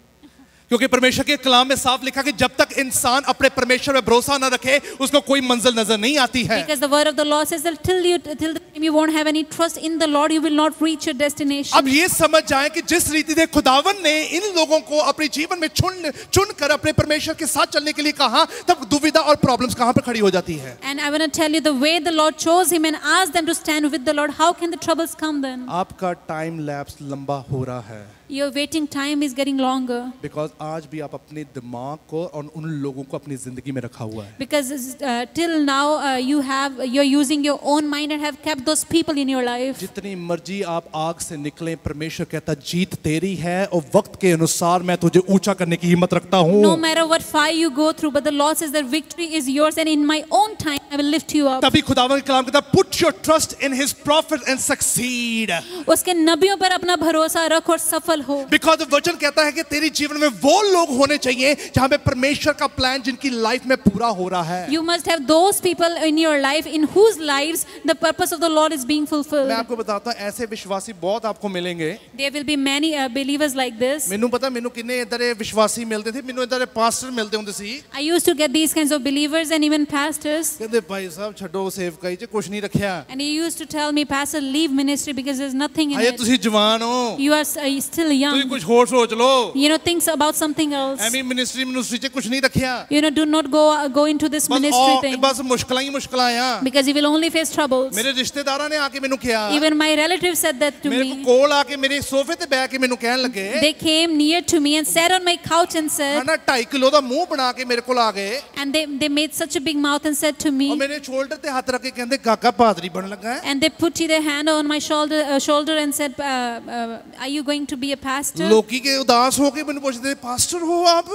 क्योंकि परमेश्वर के कलाम में साफ लिखा कि जब तक इंसान अपने परमेश्वर में भरोसा न रखे, उसको कोई मंजिल नजर नहीं आती है. Because the word of the Lord says that till the time you won't have any trust in the Lord, you will not reach your destination. अब ये समझ जाएं कि जिस रीति से खुदावन ने इन लोगों को अपने जीवन में चुन कर अपने परमेश्वर के साथ चलने के लिए कहा, तब दुविधा और प्रॉब्लम्स कहां पर खड़ी हो जाती है. And I want to tell you the way the Lord chose him and asked them to stand with the Lord. How can the troubles come then? आपका टाइम लैप्स लंबा हो रहा है. Your waiting time is getting longer. Because आज भी आप अपने दिमाग को और उन लोगों को अपनी जिंदगी में रखा हुआ है. Because till now you're using your own mind and have kept those people in your life. जितनी मर्जी आप आग से निकलें, परमेश्वर कहता जीत तेरी है और वक्त के अनुसार मैं तुझे ऊंचा करने की हिम्मत रखता हूँ. No matter what fire you go through, but the Lord says that victory is yours and in my own time I will lift you up. तभी खुदावंद के कलाम कहता put your trust in his prophet and succeed. उसके नबियों पर अपना भरोसा रख और सफल हो. Because वचन कहता है कि तेरी जीवन में वो लोग होने चाहिए जहां पे परमेश्वर का प्लान जिनकी लाइफ में पूरा हो रहा है. You must have those people in your life in whose lives the purpose of the Lord is being fulfilled. मैं आपको बताता हूं ऐसे विश्वासी बहुत आपको मिलेंगे. There will be many believers like this. ਮੈਨੂੰ ਪਤਾ ਮੈਨੂੰ ਕਿੰਨੇ ਇਧਰ ਵਿਸ਼ਵਾਸੀ ਮਿਲਦੇ थे, ਮੈਨੂੰ ਇਧਰ ਪਾਸਟਰ ਮਿਲਦੇ ਹੁੰਦੇ ਸੀ. I used to get these kinds of believers and even pastors. ਕਹਿੰਦੇ ਭਾਈ ਸਾਹਿਬ ਛੱਡੋ ਸੇਵਕਾਈ 'ਚ ਕੁਝ ਨਹੀਂ ਰੱਖਿਆ. And he used to tell me, Pastor, leave ministry because there's nothing in Ajay it. ਤੁਸੀਂ ਜਵਾਨ ਹੋ. You are still young. ਤੁਸੀਂ ਕੁਝ ਹੋਰ ਸੋਚ ਲਓ. You know, think about something else. ਐਵੇਂ ਮਿਨਿਸਟਰੀ 'ਚ ਕੁਝ ਨਹੀਂ ਰੱਖਿਆ. You know, do not go into this ministry thing. ਬਸ ਮੁਸ਼ਕਲਾਂ ਹੀ ਮੁਸ਼ਕਲਾਂ ਆ. Because you will only face troubles. ਮੇਰੇ ਰਿਸ਼ਤੇਦਾਰਾਂ ਨੇ ਆ ਕੇ ਮੈਨੂੰ ਕਿਹਾ. Even my relatives said that to ਮੇਰੇ me. ਕੋਲ ਆ ਕੇ ਮੇਰੇ ਸੋਫੇ ਤੇ ਬੈਠ ਕੇ ਮੈਨੂੰ ਕਹਿਣ ਲੱਗੇ. They came near to me and sat on my couch and said. ਹਨਾ 2.5 ਕਿਲੋ ਦਾ ਮੂੰਹ ਬਣਾ ਕੇ ਮੇਰੇ ਕੋਲ ਆ ਗਏ. And they made such a big mouth and said to me. ਉਹ ਮੇਰੇ ਸ਼ੋਲਡਰ ਤੇ ਹੱਥ ਰੱਖ ਕੇ ਕਹਿੰਦੇ ਕਾਕਾ ਪਾਦਰੀ ਬਣਨ ਲੱਗਾ ਹੈ. And they put their hand on my shoulder and said, are you going to be a pastor? ਲੋਕੀ ਕੇ ਉਦਾਸ ਹੋ ਕੇ ਮੈਨੂੰ ਪੁੱਛਦੇ ਪਾਸਟਰ ਹੋ ਆਪ.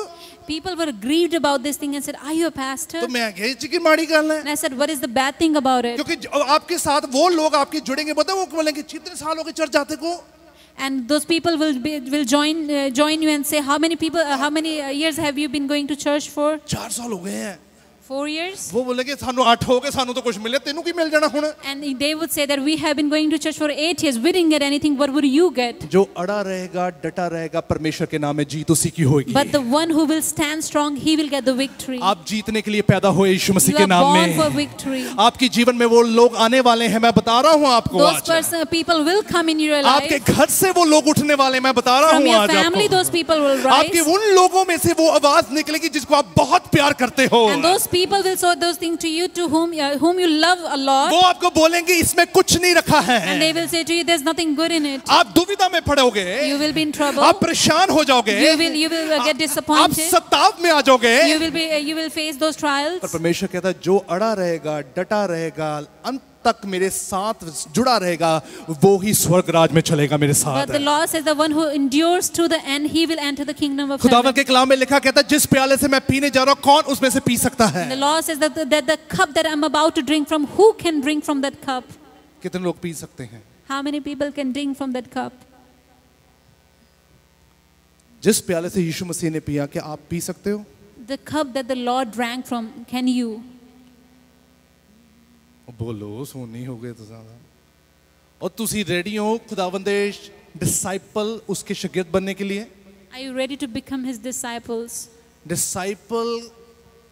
People were grieved about this thing and said, are you a pastor? तो मैं कहा ये की माड़ी गल है. And I said, what is the bad thing about it? क्योंकि आपके साथ वो लोग आपके जुड़ेंगे, पता वो बोलेंगे कितने साल हो गए चर्च जाते को. And those people will join you and say, how many years have you been going to church for? 4 साल हो गए हैं. 4 years. वो बोलेंगे सानू 8 हो गए, सानू तो कुछ मिले, तेनू की मिल जाना हुण। And they would say that we have been going to church for 8 years. We didn't get anything. What would you get? जो अड़ा रहेगा, डटा रहेगा, परमेश्वर के नाम में जीत उसी की होगी। But the one who will stand strong, he will get the victory. आप जीतने के लिए पैदा हुए यीशु मसीह You के are नाम born for में। victory. आपकी जीवन में वो लोग आने वाले हैं, मैं बता रहा हूँ आपको Those people will come in your life. आपके घर से वो लोग उठने वाले, मैं बता रहा From हूँ your आज family, आपको। those people will आपके rise. उन लोगों में से वो आवाज निकलेगी जिसको आप बहुत प्यार करते हो। And those people will say those things to you, to whom you love a lot. वो आपको बोलेंगे इसमें कुछ नहीं रखा And they है। will say to you, there's nothing good in it. आप दुविधा में पड़ोगे, You will be in trouble. आप परेशान हो जाओगे, You will get आप disappointed. सताव में आ जाओगे। You will face those trials. पर परमेश्वर कहता है जो अड़ा रहेगा, डटा रहेगा, अंत तक मेरे साथ जुड़ा रहेगा, वो ही स्वर्ग राज में चलेगा मेरे साथ। But the Lord says the one who endures to the end, he will enter the kingdom of खुदावन heaven. के कलाम में लिखा कहता है जिस प्याले से मैं पीने जा रहा हूँ, कौन उसमें से पी सकता है? The Lord says that the cup that I'm about to drink from, who can drink from that cup? कितने लोग पी सकते हैं? How many people can drink from that cup? जिस प्याले से यीशु मसीह ने पिया, क्या आप पी सकते हो? The cup that the Lord drank from, can you? बोलो, सोनी हो गए तो ज्यादा। और तुसी रेडी हो खुदावन दे डिसाइपल, उसके शागिर्द बनने के लिए? Are you ready to become his disciples? Disciple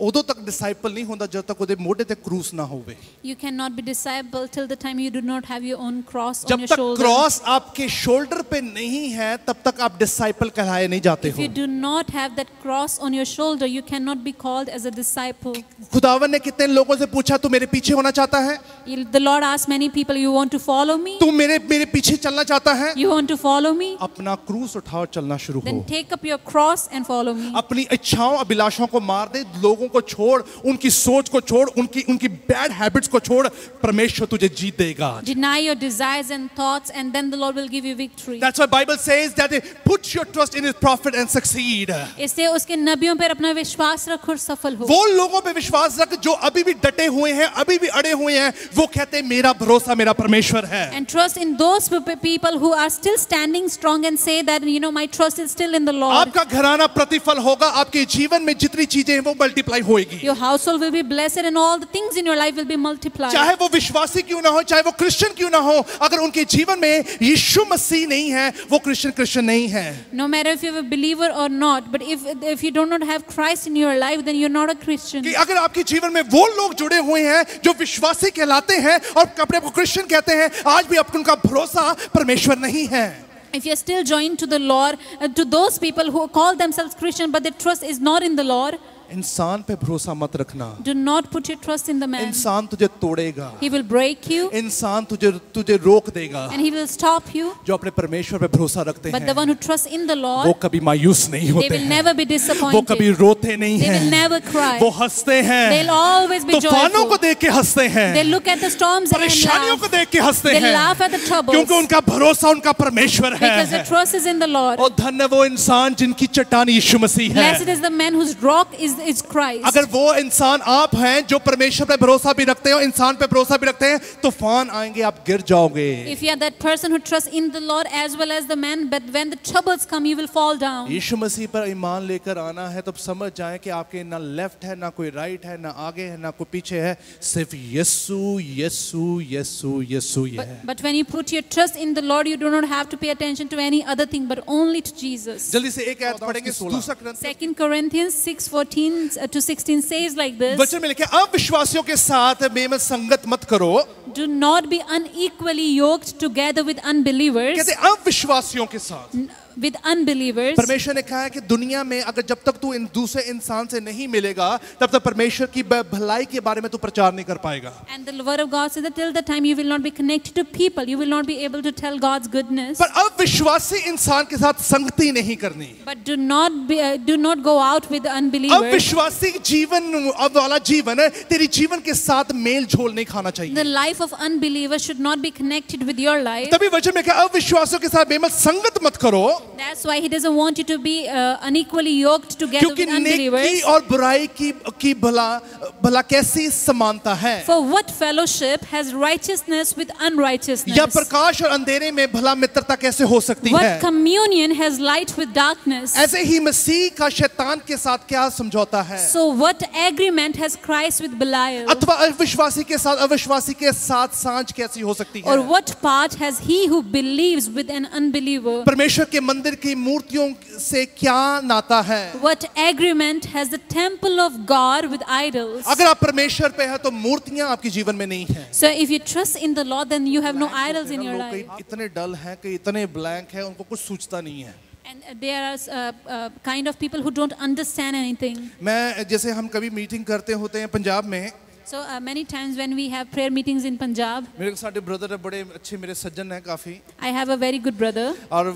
उदों तक डिसाइपल नहीं होता जब तक उदे मोढे ते क्रूस ना होवे। You cannot be disciple till the time you do not have your own cross on जब your तक shoulder. क्रॉस आपके शोल्डर पे नहीं है, तब तक आप डिसाइपल कहलाए नहीं जाते If हो। you do not have that cross on your shoulder, you cannot be called as a disciple. खुदावन ने कितने लोगों से पूछा तू मेरे पीछे होना चाहता है? The Lord asked many people, you want to follow me? तू मेरे पीछे चलना चाहता है? You want to follow me? अपना क्रूस उठाओ, चलना शुरू Then हो। take up your cross and follow me. अपनी इच्छाओं अभिलाषाओं को मार दे, लोगों को छोड़, उनकी सोच को छोड़, उनकी बैड हैबिट्स को छोड़, परमेश्वर तुझे जीत देगा। Deny your desires and thoughts, and then the Lord will give you victory. That's why Bible says that put your trust in His prophet and succeed. इससे उसके नबियों पर अपना विश्वास रख और सफल हो। वो लोगों पे विश्वास रख जो अभी भी डटे हुए हैं, अभी भी अड़े हुए हैं, वो कहते हैं मेरा भरोसा मेरा परमेश्वर है। And trust in those people who are still standing strong and say that my trust is still in the Lord. आपका घराना प्रतिफल होगा, आपके जीवन में जितनी चीजें हैं वो मल्टीप्लाई होएगी। Your household will be blessed and all the things in your life will be multiplied. चाहे वो विश्वासी क्यों ना हो, चाहे वो क्रिश्चियन क्यों ना हो, अगर उनके जीवन में यीशु मसीह नहीं है, वो क्रिश्चियन नहीं है। No matter if you're a believer or not, but if you do not have Christ in your life, then you're not a Christian. कि अगर आपके जीवन में वो लोग जुड़े हुए हैं जो विश्वासी कहलाते हैं और अपने को क्रिश्चियन कहते हैं, आज भी उनका भरोसा परमेश्वर नहीं है। If you're still joined to the Lord, to those people who call themselves Christian but their trust is not in the Lord, इंसान पे भरोसा मत रखना। do not put your trust in the man. इंसान तुझे तोड़ेगा, He will break you इंसान तुझे रोक देगा। and he will stop you. जो अपने परमेश्वर पे भरोसा रखते But the हैं, one who trusts in the वो Lord, कभी मायूस नहीं they होते will हैं, never be वो disappointed. कभी रोते नहीं They will हैं, never cry. वो हंसते हैं, They'll always be तूफानों को joyful. देख के हंसते हैं, They look at the storms and परेशानियों को laugh. देख के हंसते They हैं, laugh at the troubles क्योंकि उनका भरोसा उनका परमेश्वर because the है। trust is in the Lord. और धन्य वो इंसान जिनकी चट्टान यीशु मसीह Blessed है। is the man whose rock is Christ. अगर वो इंसान आप हैं जो परमेश्वर पे भरोसा भी रखते हो, इंसान पे भरोसा भी रखते हैं, तूफान आएंगे, आप गिर जाओगे। If you are that person who trusts in the Lord as well as the man, but when the troubles come, you will fall down. यीशु मसीह पर ईमान लेकर आना है तो समझ जाएं कि आपके ना लेफ्ट है, ना कोई राइट है, ना आगे है, ना कोई पीछे है, सिर्फ यीशु यीशु यीशु यीशु ही है। But when you put your trust in the Lord, you do not have to pay attention to any other thing, but only to Jesus. जल्दी से एक आयत पढ़ेंगे, दूसरा ग्रंथ 2 Corinthians 6:14 to 16 says like this. वचन में लिखा है अविश्वासियों के साथ बेमत संगत मत करो। Do not be unequally yoked together with unbelievers. कहते हैं अविश्वासियों के साथ। With unbelievers. परमेश्वर ने कहा है कि दुनिया में अगर जब तक तू इन दूसरे इंसान से नहीं मिलेगा, तब तक परमेश्वर की भलाई के बारे में तू प्रचार नहीं कर पाएगा। And the word of God says that till the time you will not be connected to people, you will not be able to tell God's goodness. पर अविश्वासी इंसान के साथ संगति नहीं करनी। But do not go out with unbelievers. अविश्वासी जीवन वाला जीवन तेरी जीवन के साथ मेल झोल नहीं खाना चाहिए। The life of unbelievers should not be connected with your life. तभी वचन में कहा अविश्वासियों के साथ बेमत संगत मत करो। That's why he doesn't want you to be unequally yoked together क्योंकि with unbelievers. नेकी और बुराई की भला कैसी समानता है? For what fellowship has righteousness with unrighteousness? या प्रकाश और अंधेरे में भला मित्रता कैसे हो सकती है? What communion has light with darkness? ऐसे ही मसीह का शैतान के साथ क्या समझौता है? So what agreement has Christ with Belial? अथवा अविश्वासी के साथ अविश्वासी के साथ सांझ कैसी हो सकती है? Or what part has he who believes with an unbeliever? परमेश्वर के मंदिर की मूर्तियों से क्या नाता है? What agreement has the temple of God with idols? अगर आप परमेश्वर पे हैं तो मूर्तियां आपके जीवन में नहीं हैं। So if you trust in the Lord, then you have no idols in your लोग life. कई इतने डल हैं कि इतने ब्लैंक हैं उनको कुछ सूझता नहीं है। And there are kind of people who don't understand anything. मैं जैसे हम कभी मीटिंग करते होते हैं पंजाब में, So many times when we have prayer meetings in Punjab, मेरे सारे ब्रदर है, बड़े अच्छे मेरे सज्जन हैं काफी, I have a very good brother. और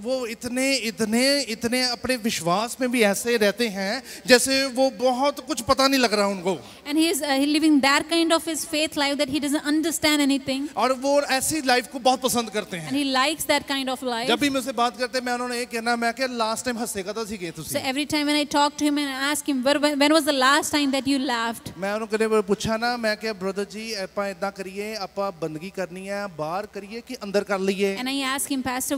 वो इतने अपने विश्वास में भी ऐसे रहते हैं जैसे वो बहुत कुछ पता नहीं लग रहा उनको, And he is living that kind of his faith life that he doesn't understand anything. और वो ऐसी लाइफ को बहुत पसंद करते And हैं। he likes that kind of life. जब भी मुझसे बात करते हैं मैं उन्होंने ये कहना, मैं क्या लास्ट टाइम हंसे कदा सी गए So तुसी? every time when I talk to him and I ask him, when was the last time that you laughed? मैं उन्होंने पूछा ना, मैं क्या ब्रदर जी ਆਪਾਂ ਇਦਾਂ ਕਰੀਏ, ਆਪਾਂ ਬੰਦਗੀ ਕਰਨੀ ਹੈ, ਬਾਹਰ ਕਰੀਏ ਕਿ ਅੰਦਰ ਕਰ ਲਈਏ? And I asked him, Pastor,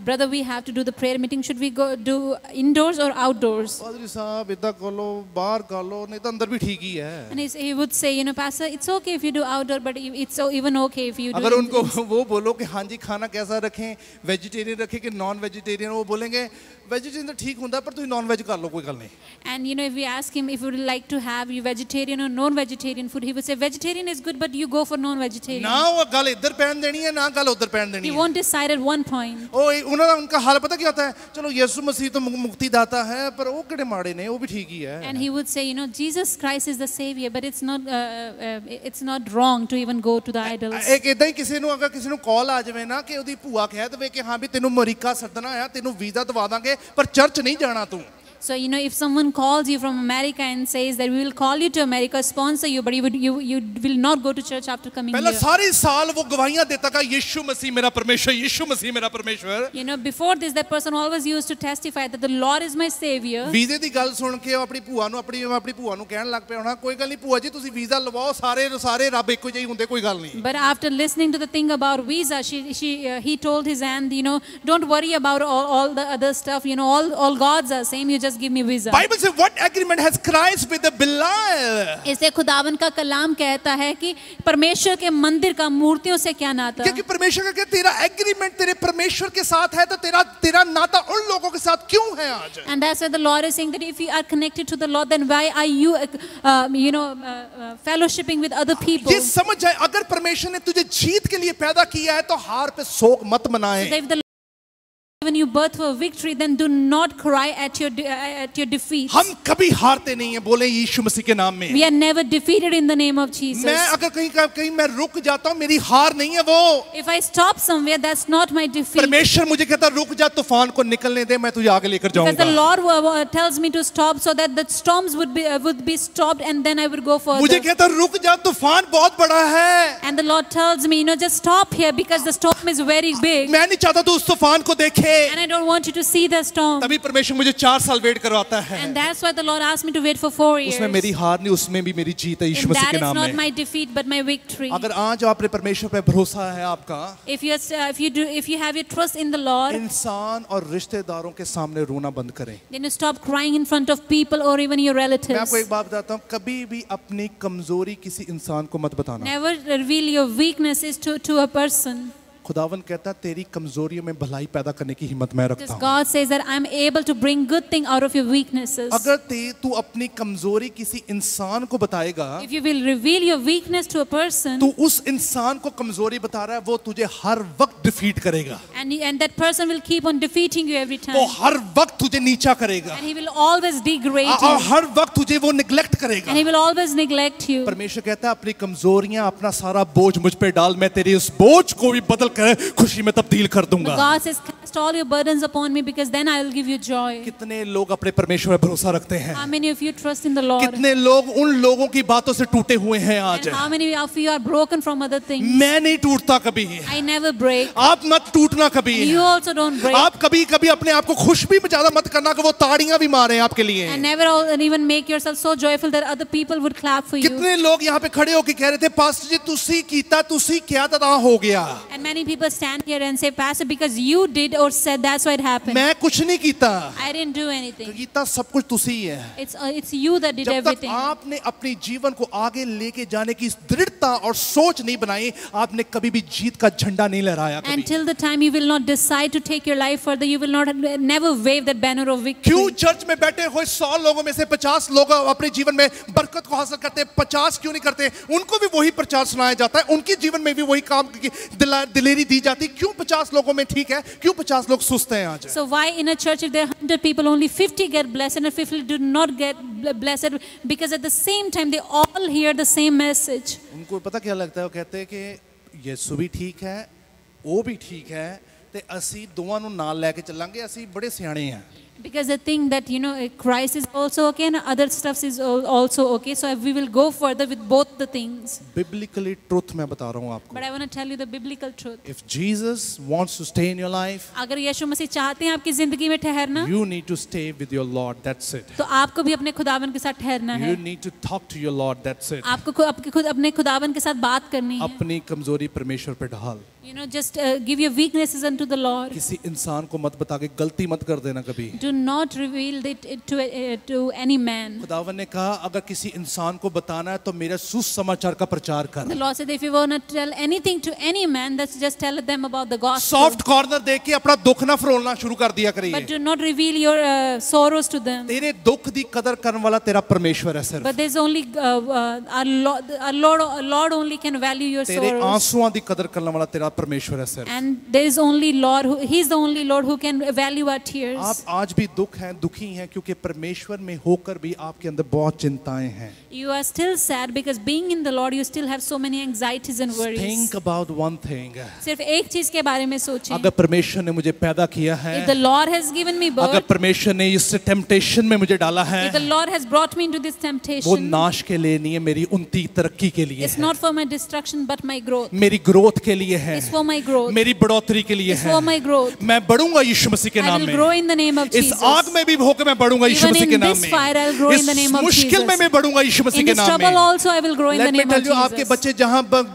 brother, we have to do the prayer meeting. Should we go do indoors or outdoors? पादरी साहब इदा कर लो, बाहर कर लो, नहीं तो अंदर भी ठीक ही है। And he would say, Pastor, it's okay if you do outdoor, but it's even okay if you do. अगर उनको वो बोलो कि हाँ जी खाना कैसा रखें, वेजिटेरियन रखें कि नॉन वेजिटेरियन, वो बोलेंगे वेजिटेरियन तो ठीक होता है पर तुम नॉन वेज कर लो, कोई गल नहीं। And if we ask him if you would like to have you vegetarian or non-vegetarian food, he would say vegetarian is good, but you go for non-vegetarian. ना वो गल इधर पहन देनी है, ना गल उधर पहन देनी He है। won't decide at one point. उनका हाल पता क्या होता है? चलो यीशु मसीह तो मुक्ति दाता है, पर वो कितने माड़े ने, वो भी ठीक ही है। And he would say, Jesus Christ is the savior, but it's not wrong to even go to the idols. एक इदां ही किसी अगर किसी कॉल आ जाए ना कि ਉਹਦੀ ਭੂਆ ਕਹਿ ਦੇਵੇ ਕਿ ਹਾਂ ਵੀ ਤੈਨੂੰ ਅਮਰੀਕਾ ਸੱਦਣਾ ਆ, ਤੈਨੂੰ ਵੀਜ਼ਾ ਦਵਾ ਦਾਂਗੇ ਪਰ ਚਰਚ ਨਹੀਂ ਜਾਣਾ ਤੂੰ। So if someone calls you from America and says that we will call you to America, sponsor you, but you will not go to church after coming पहला here. सारी साल वो गवाहियां देता का यीशु मसीह मेरा परमेश्वर, यीशु मसीह मेरा परमेश्वर। Before this, that person always used to testify that the Lord is my savior. वीजे दी गल सुन के अपनी भूआ ਨੂੰ ਕਹਿਣ ਲੱਗ ਪਿਆ ਹੋਣਾ, ਕੋਈ ਗੱਲ ਨਹੀਂ ਭੂਆ ਜੀ ਤੁਸੀਂ ਵੀਜ਼ਾ ਲਵਾਓ, ਸਾਰੇ ਰੱਬ ਇੱਕੋ ਜਿਹੇ ਹੁੰਦੇ, ਕੋਈ ਗੱਲ ਨਹੀਂ। But after listening to the thing about visa, he told his aunt, don't worry about all the other stuff. All gods are same. You just give me visa. Bible says what agreement has Christ with the Belial? इससे खुदावन का कलाम कहता है कि परमेश्वर के मंदिर का मूर्तियों से क्या नाता? क्योंकि परमेश्वर का कहता है तेरा एग्रीमेंट तेरे परमेश्वर के साथ है, तो तेरा नाता उन लोगों के साथ क्यों है आज? And that's why the Lord is saying that if you are connected to the Lord, then why are you fellowshipping with other people? ये समझ जाए, अगर परमेश्वर ने तुझे जीत के लिए पैदा किया है तो हार पे शोक मत मनाए। So if the Lord has given you birth for victory, then do not cry at your defeat. हम कभी हारते नहीं हैं, बोले यीशु मसीह के नाम में। We are never defeated in the name of Jesus. मैं अगर कहीं मैं रुक जाता हूँ, मेरी हार नहीं है वो। If I stop somewhere, that's not my defeat. परमेश्वर मुझे कहता रुक जा, तूफान को निकलने दे, मैं तुझे आगे लेकर Because the जाऊंगा। Lord tells me to stop so that the storms would be stopped, and then I would go further. मुझे कहता रुक जा, तूफान बहुत बड़ा है। And the Lord tells me, just stop here because the storm is very big. मैं नहीं चाहता तू उस तूफान को देखे। And I don't want you to see the storm. तभी परमेश्वर मुझे 4 साल वेट करवाता है। And that's why the Lord asked me to wait for 4 years. उसमें मेरी हार नहीं, उसमें भी मेरी जीत है यीशु And मसीह that के is नाम not में। my defeat but my victory. अगर आज आपने परमेश्वर पे भरोसा है आपका, If you have your trust in the Lord, इंसान और रिश्तेदारों के सामने रोना बंद करें। then you stop crying in front of people or even your मैं relatives. आपको एक बात बताता हूँ, कभी भी अपनी कमजोरी किसी इंसान को मत बताना। Never reveal your weaknesses to a person. खुदावन कहता तेरी कमजोरियों में भलाई पैदा करने की हिम्मत मैं रखता Because हूँ। God says that I'm able to bring good thing out of your weaknesses. अगर तू अपनी कमजोरी किसी इंसान को बताएगा, If you will reveal your weakness to a person, तू उस इंसान को कमजोरी बता रहा है, वो तुझे हर वक्त डिफीट करेगा। and that person will keep on defeating you every time. वो हर वक्त तुझे नीचा करेगा And he will always degrade और you. हर वक्त तुझे वो निगलेक्ट करेगा। And he will always neglect you. परमेश्वर कहता है अपनी कमजोरियां, अपना सारा बोझ मुझ पे डाल, मैं तेरी उस बोझ को भी बदल कर खुशी में तब्दील कर दूंगा। God says, cast cast all your burdens upon me because then I will give you joy. कितने लोग अपने परमेश्वर पर भरोसा रखते हैं? How many of you trust in the Lord? कितने लोग उन लोगों की बातों से टूटे हुए हैं आज? And how many of you are broken from other things? मैं नहीं टूटता कभी। I never break. आप मत टूटना कभी। You also don't break. आप कभी कभी अपने आप को खुश भी ज्यादा मत करना कि वो ताड़ियां भी मारे आपके लिए। And never even make yourself so joyful that other people would clap for you. कितने लोग यहाँ पे खड़े होके कह रहे थे पास्टर जी तुसी कीता तुसी क्या था हो गया। And many people stand here and say, Pastor, because you did or said, that's why it happened. मैं कुछ नहीं कीता। I didn't do anything. कीता सब कुछ तुसी ही है। It's you that did जब तक everything. आपने अपने जीवन को आगे लेके जाने की दृढ़ता और सोच नहीं बनाई, आपने कभी भी जीत का झंडा नहीं लहराया कभी। Until the time you will not decide to take your life further, you will not never wave that banner of victory. क्यों चर्च में बैठे हुए 100 लोगों में से 50 लोग अपने जीवन में बरकत को हासिल करते हैं, 50 क्यों नहीं करते? उनको भी वही प्रचार सुनाया जाता है, उनके जीवन में भी वही काम की दिलेरी दी जाती है। क्यों 50 लोगों में ठीक है, क्यों 50 लोग सुस्त हैं आज? So why in a church if there are 100 people, only 50 get blessed and 50 do not get blessed? Because at the same time they all hear the same message. उनको पता क्या लगता है? वो कहते हैं कि यीशु भी ठीक है, वो भी ठीक है, ते ਅਸੀਂ ਦੋਵਾਂ ਨੂੰ ਨਾਲ ਲੈ ਕੇ ਚੱਲਾਂਗੇ, ਅਸੀਂ ਬੜੇ ਸਿਆਣੇ ਆ। Because they think that Christ is also okay and other stuff is also okay, so we will go further with both the things. Biblically truth मैं बता रहा हूँ आपको। But I want to tell you the biblical truth. If Jesus wants to stay in your life, अगर यीशु मसीह चाहते हैं आपकी जिंदगी में ठहरना, you need to stay with your Lord. That's it. तो आपको भी अपने खुदावन के साथ ठहरना है। You need to talk to your Lord. That's it. आपको अपने खुदावन के साथ बात करनी है। अपनी कमजोरी परमेश्वर पे ढाल। Just give your weaknesses unto the Lord. किसी इंसान को मत बता के गलती मत कर देना कभी। Do not reveal it to any man. खुदावन ने कहा अगर किसी इंसान को बताना है तो मेरे सुसमाचार का प्रचार कर। The Lord said if you want to tell anything to any man, that's just tell them about the gospel. Soft corner देख के अपना दुख ना फरोलना शुरू कर दिया करिए। But do not reveal your sorrows to them. तेरे दुख दी कदर करने वाला तेरा परमेश्वर है सिर्फ। But there's only our Lord only can value your तेरे sorrows. आंसुओं दी कदर करने वाला तेरा परमेश्वर है सिर्फ। And there is only Lord He's the only Lord who can value our tears. आप आज भी दुखी हैं क्योंकि परमेश्वर में होकर भी आपके अंदर बहुत चिंताएं हैं। You are still sad because being in the Lord you still have so many anxieties and worries. Think about one thing. सिर्फ एक चीज के बारे में सोचें। अगर परमेश्वर ने मुझे पैदा किया है, If the Lord has given me birth, अगर परमेश्वर ने इस टेम्पटेशन में मुझे डाला है, if the Lord has brought me into this temptation, वो नाश के लिए नहीं है, मेरी उन्नति तरक्की के लिए it's है। not for my destruction but my growth. मेरी ग्रोथ के लिए है। It's for my growth. मेरी बढ़ोतरी के लिए It's है। for my growth. मैं बढ़ूंगा यीशु मसीह के I नाम will में। grow in the name of इस Jesus. आग में भी होकर मैं बढ़ूंगा यीशु Even मसीह के in नाम this में। fire I'll grow in the name of मुश्किल में Jesus. मैं बढ़ूंगा यीशु मसीह In के this नाम trouble में। also I will grow in the Let me name tell of you, आपके Jesus. बच्चे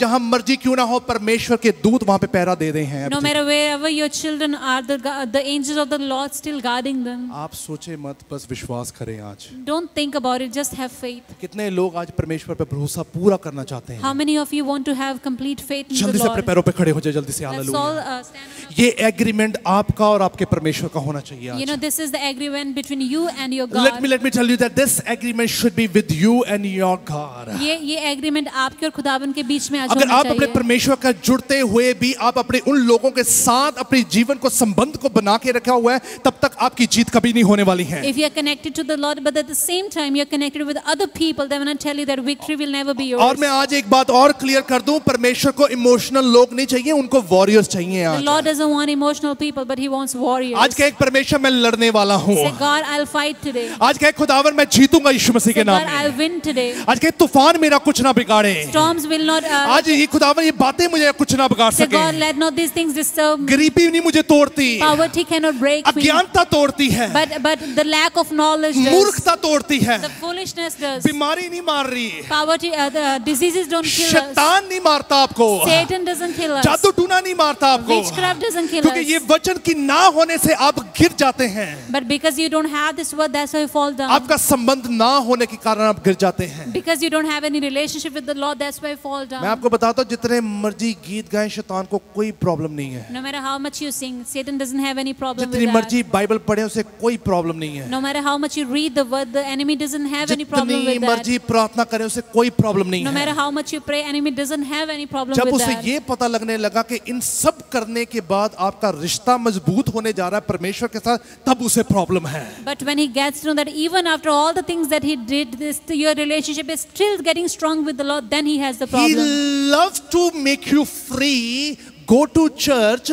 जहां मर्जी क्यों ना हो, परमेश्वर के दूत वहां पे पहरा दे रहे हैं। No matter wherever your children are, the angels of the Lord still guarding them. आप सोचे मत, बस विश्वास करें आज। Don't think about it, just have faith. कितने लोग आज परमेश्वर पे भरोसा पूरा करना चाहते हैं? How many of you want to have complete faith in the जल्दी से अपने Lord? पैरों पे खड़े हो जाए, जल्दी से Let's all hallelujah. stand up. ये एग्रीमेंट आपका और आपके परमेश्वर का होना चाहिए आज। This is the agreement between you and your Let God. me tell you that this agreement should be with you and your God. ये agreement आपके और खुदावन के बीच में आज अगर होना आप अपने चाहिए. परमेश्वर का जुड़ते हुए भी आप अपने उन लोगों के साथ अपने जीवन को संबंध को बना के रखा हुआ है, तब तक आपकी जीत कभी नहीं होने वाली है। If you are connected to the Lord, but at the same time you are connected with other people, then I want to tell you that victory will never be yours. और मैं आज एक बात और क्लियर कर दूं, परमेश्वर को इमोशनल लोग नहीं चाहिए, उनको वॉरियर्स चाहिए The आज। Lord doesn't want emotional people, but He wants warriors. आज कहे परमेश्वर मैं लड़ने वाला हूँ। Say, God, I'll fight today. आज कहे खुदावन मैं जीतूंगा यीशु मसीह Say, के नाम God, में। I'll win today. आज कहे तूफान मेरा कुछ ना बिगाड़े। Storms will not. आज ये खुदावन ये बातें मुझे कुछ ना बिगाड़ Say, God, सके। let not these things disturb me. गरीबी नहीं मुझे तोड़ती, Poverty cannot break me. अज्ञानता तोड़ती है, But the lack of knowledge does. मूर्खता तोड़ती है, The foolishness does. बीमारी नहीं मार रही, Poverty, the diseases don't kill us. शैतान नहीं मारता आपको, Satan doesn't kill us. जादू टूना नहीं मारता आपको, Witchcraft doesn't kill क्योंकि us. ये वचन की ना होने से आप गिर जाते हैं। But because you don't have this word, that's why you fall down. आपका संबंध ना होने के कारण आप गिर जाते हैं। Because you don't have any relationship with the Lord, that's why you fall मैं down. आपको बताता हूँ, जितने मर्जी गीत गाएं शैतान को कोई प्रॉब्लम नहीं है। No matter how much you sing, Satan doesn't have any problem जितनी with मर्जी that. बाइबल पढ़े उसे कोई प्रॉब्लम नहीं है। No matter how much you read the word, the enemy doesn't have any problem जितनी with that. मर्जी प्रार्थना करें उसे कोई प्रॉब्लम नहीं No matter है। how much you pray, enemy doesn't have any problem जब with उसे that. ये पता लगने लगा कि इन सब करने के बाद आपका रिश्ता मजबूत होने जा रहा है परमेश्वर के साथ, तब उसे प्रॉब्लम है। But when he gets to know that even after all the things that he did, your relationship is still getting strong with the Lord, then he has the He problem. loves to make you free, go to church,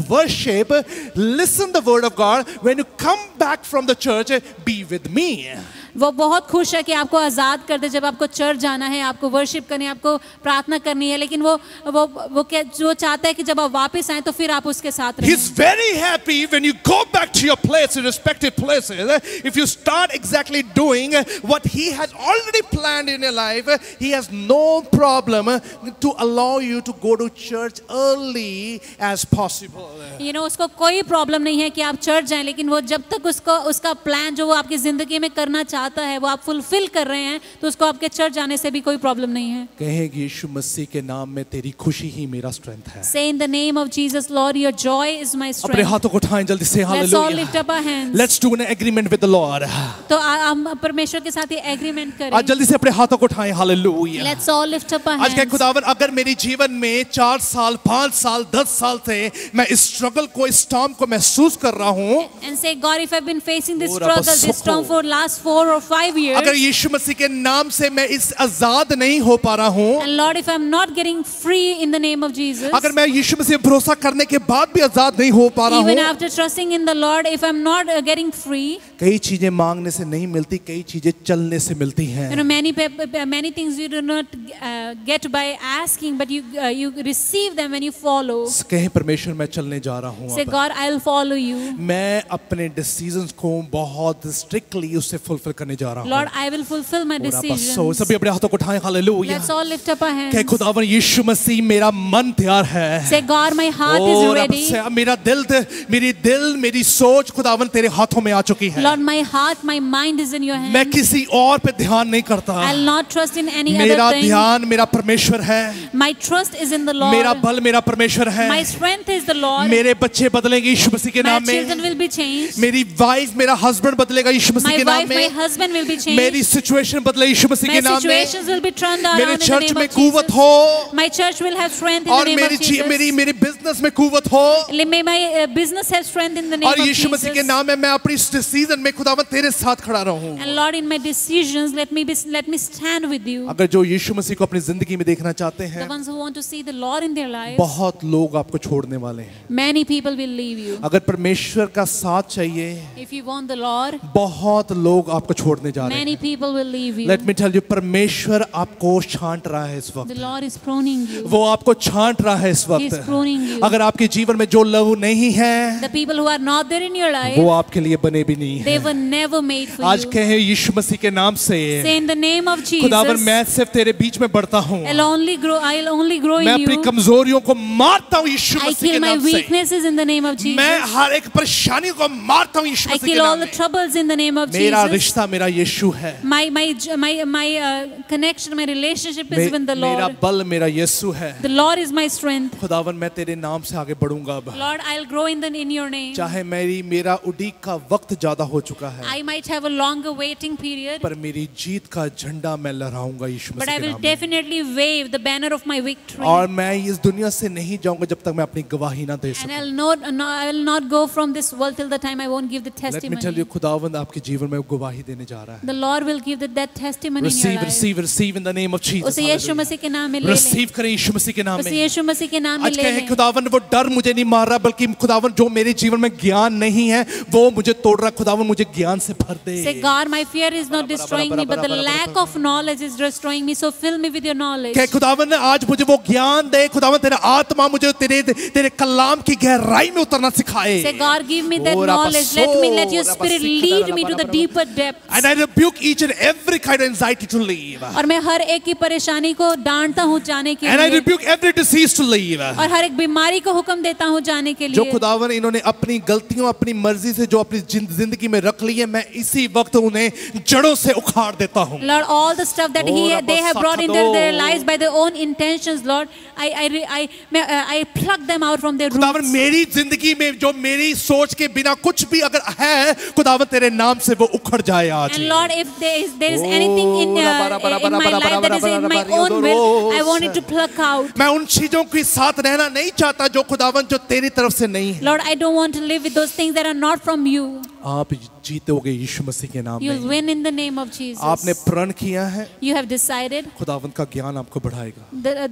worship, listen the word of God. When you come back from the church, be with me. वो बहुत खुश है कि आपको आज़ाद कर दे जब आपको church जाना है, आपको वर्शिप करनी है, आपको प्रार्थना करनी है, लेकिन वो क्या जो चाहता है कि जब आप वापस आए तो फिर आप उसके साथ रहें. He's very happy when you go back to your place, your respective places. If you start exactly doing what he has already planned in your life, he has no problem to allow you to go to church early as possible. You know, उसको कोई problem नहीं है कि आप church जाएं, लेकिन वो जब तक उसका प्लान जो वो आपकी जिंदगी में करना चाहता है वो आप फुलफिल कर रहे हैं, तो उसको आपके चर्च जाने से भी कोई प्रॉब्लम नहीं है. कहेंगे यीशु मसीह के नाम में तेरी खुशी ही मेरा स्ट्रेंथ है. Say in the name of Jesus, Lord, your joy is my strength. अपने हाथों को उठाएं जल्दी से. Let's all hallelujah. lift up our hands. Let's do an agreement with the Lord. तो हम परमेश्वर के साथ ये एग्रीमेंट करें. आज जल्दी से अपने हाथों को उठाएं. Hallelujah. Let's all lift up our आज कह hands. खुदावन, अगर मेरे जीवन में 4 साल 5 साल 10 साल से मैं इस स्ट्रगल को, इस स्टॉर्म को महसूस कर रहा हूँ, And say, God, if I've been facing this struggle, this storm for last 4 or 5 years, अगर यीशु मसीह के नाम से मैं इस आजाद नहीं हो पा रहा हूँ, and Lord, if I'm not getting free in the name of Jesus, अगर मैं यीशु मसीह पे भरोसा करने के बाद भी आजाद नहीं हो पा रहा even हूँ, after trusting in the Lord, if I'm not getting free, कई चीजें मांगने से नहीं मिलती, कई चीजें चलने से मिलती हैं. you know, many things you do not get by asking, but you receive them when you follow. कहें परमेश्वर मैं चलने जा रहा हूँ. Say, God, I'll follow you. मैं अपने डिसीजंस को बहुत स्ट्रिक्टली उससे फुलफिल करने जा रहा हूँ. Lord, I will fulfill my decisions. सभी अपने हाथों को उठाएं. Hallelujah. Let's all lift up our hands. कह खुदावन यीशु मसीह मेरा मन तैयार है. Say, God, my heart is ready. मेरा दिल मेरी सोच खुदावन तेरे हाथों में आ चुकी है. Lord, my heart, my mind is in your hands. मैं किसी और पे ध्यान नहीं करता. I'll not trust in any other मेरा thing. ध्यान मेरा परमेश्वर है. My trust is in the Lord. मेरा बल मेरा परमेश्वर है. My strength is the Lord. मेरे बच्चे बदलेंगे यीशु मसीह के My नाम children में. will be changed. मेरी वाइफ मेरा हस्बैंड बदलेगा यीशु मसीह My के नाम wife, my में. husband will be changed. मेरी सिचुएशन बदले यीशु मसीह My के नाम में. situations will be turned around मेरे in the चर्च name में of कुव्वत Jesus. हो. My church will have strength in the और name of Jesus. मेरी बिजनेस में कुव्वत हो. May my business have strength in the name और of यीशु मसीह के Jesus. नाम में मैं अपनी इस डिसीजन में खुदावन तेरे साथ खड़ा रहूं. And Lord, in my decisions, let me stand with you. अगर जो यीशु मसीह को अपनी जिंदगी में देखना चाहते The हैं, ones who want to see the Lord in their lives, बहुत लोग आपको छोड़ने वाले हैं. many people will leave you. अगर परमेश्वर का साथ चाहिए, If you want the Lord, बहुत लोग आपको छोड़ने जा रहे many हैं. people will leave you. Let me tell you, परमेश्वर आपको छांट रहा है इस The वक्त. Lord is pruning you. वो आपको छांट रहा है इस He is वक्त. pruning you. अगर आपके जीवन में जो लोग नहीं हैं, The people who are not there in your life, वो आपके लिए बने भी नहीं they हैं. were never made for आज you. कहे यीशु मसीह के नाम से, Say in the name of खुदावन Jesus, मैं सिर्फ तेरे बीच में बढ़ता हूँ. I'll only grow मैं in अपनी you. कमजोरियों को मारता हूँ यीशु I मसीह के kill my नाम से. weaknesses in the name of मैं Jesus. हर एक परेशानी को मारता हूँ यीशु I मसीह के kill all नाम the में. troubles in the name of मेरा Jesus. रिश्ता मेरा यीशु है. My connection, my relationship is with the मेरा Lord. बल मेरा यीशु है. The Lord is my strength. खुदावन मैं तेरे नाम से आगे बढ़ूंगा अब. Lord, I'll grow in your name. चाहे मेरा उड़ीक का वक्त ज्यादा हो चुका है, I might have a longer waiting period, पर मेरी जीत का झंडा मैं लहराऊंगा यीशु but मसीह I के will नाम में. definitely wave the banner of my victory. और मैं इस दुनिया से नहीं जाऊंगा जब तक मैं अपनी गवाही ना दे And सकूं. I will not go from this world till the time I won't give the Let me tell testimony. you, खुदावंद आपके जीवन में गवाही देने जा रहा है. The Lord will give that testimony in your Receive in the name of Jesus. उसे यीशु मसीह के नाम में ले लें. Receive करें यीशु मसीह के नाम उसे में. यीशु मसीह के नाम में आज ले कहें लें. खुदावन वो डर मुझे नहीं मार रहा, बल्कि खुदावन जो मेरे जीवन में ज्ञान नहीं है वो मुझे तोड़ रहा. खुदावन मुझे ज्ञान से भर दे. Say, God, my fear is not destroying me, but the lack of knowledge is destroying me. So fill me with your knowledge. कह खुदावन आज मुझे वो ज्ञान दे. खुदावन तेरा आत्मा मुझे तेरे कलाम की गहराई में उतरना सिखाए. Say, God, give me that knowledge. Let your spirit lead me to the deeper depths. And I rebuke each and every kind of anxiety to leave. और मैं हर एक की परेशानी को डांटता हूँ जाने के And I लिए. rebuke every disease to leave. और हर एक बीमारी को हुक्म देता हूँ जाने के जो लिए. खुदावन इन्होंने अपनी गलतियों अपनी मर्जी से जो अपनी जिंदगी में रख ली है, मैं इसी वक्त उन्हें जड़ों से उखाड़ देता हूँ. Lord, all the stuff that they have brought into their lives by their own intentions, Lord, I pluck them out from their खुदावन roots. मेरी जिंदगी में जो मेरी सोच के बिना कुछ भी अगर है, खुदावन तेरे नाम से वो उखड़ जाए आज. And Lord, if there is anything in my life that is in my own will, I want it to pluck out. मैं उन चीजों के साथ रहना नहीं चाहता जो खुदावन जो तेरी तरफ से नहीं है. Lord, I don't want to live with those things that are not from you. आप जीतोगे यीशु मसीह के नाम You'll में। win in the name of Jesus. आपने प्रण किया है, You have decided. खुदावंत का ज्ञान आपको बढ़ाएगा,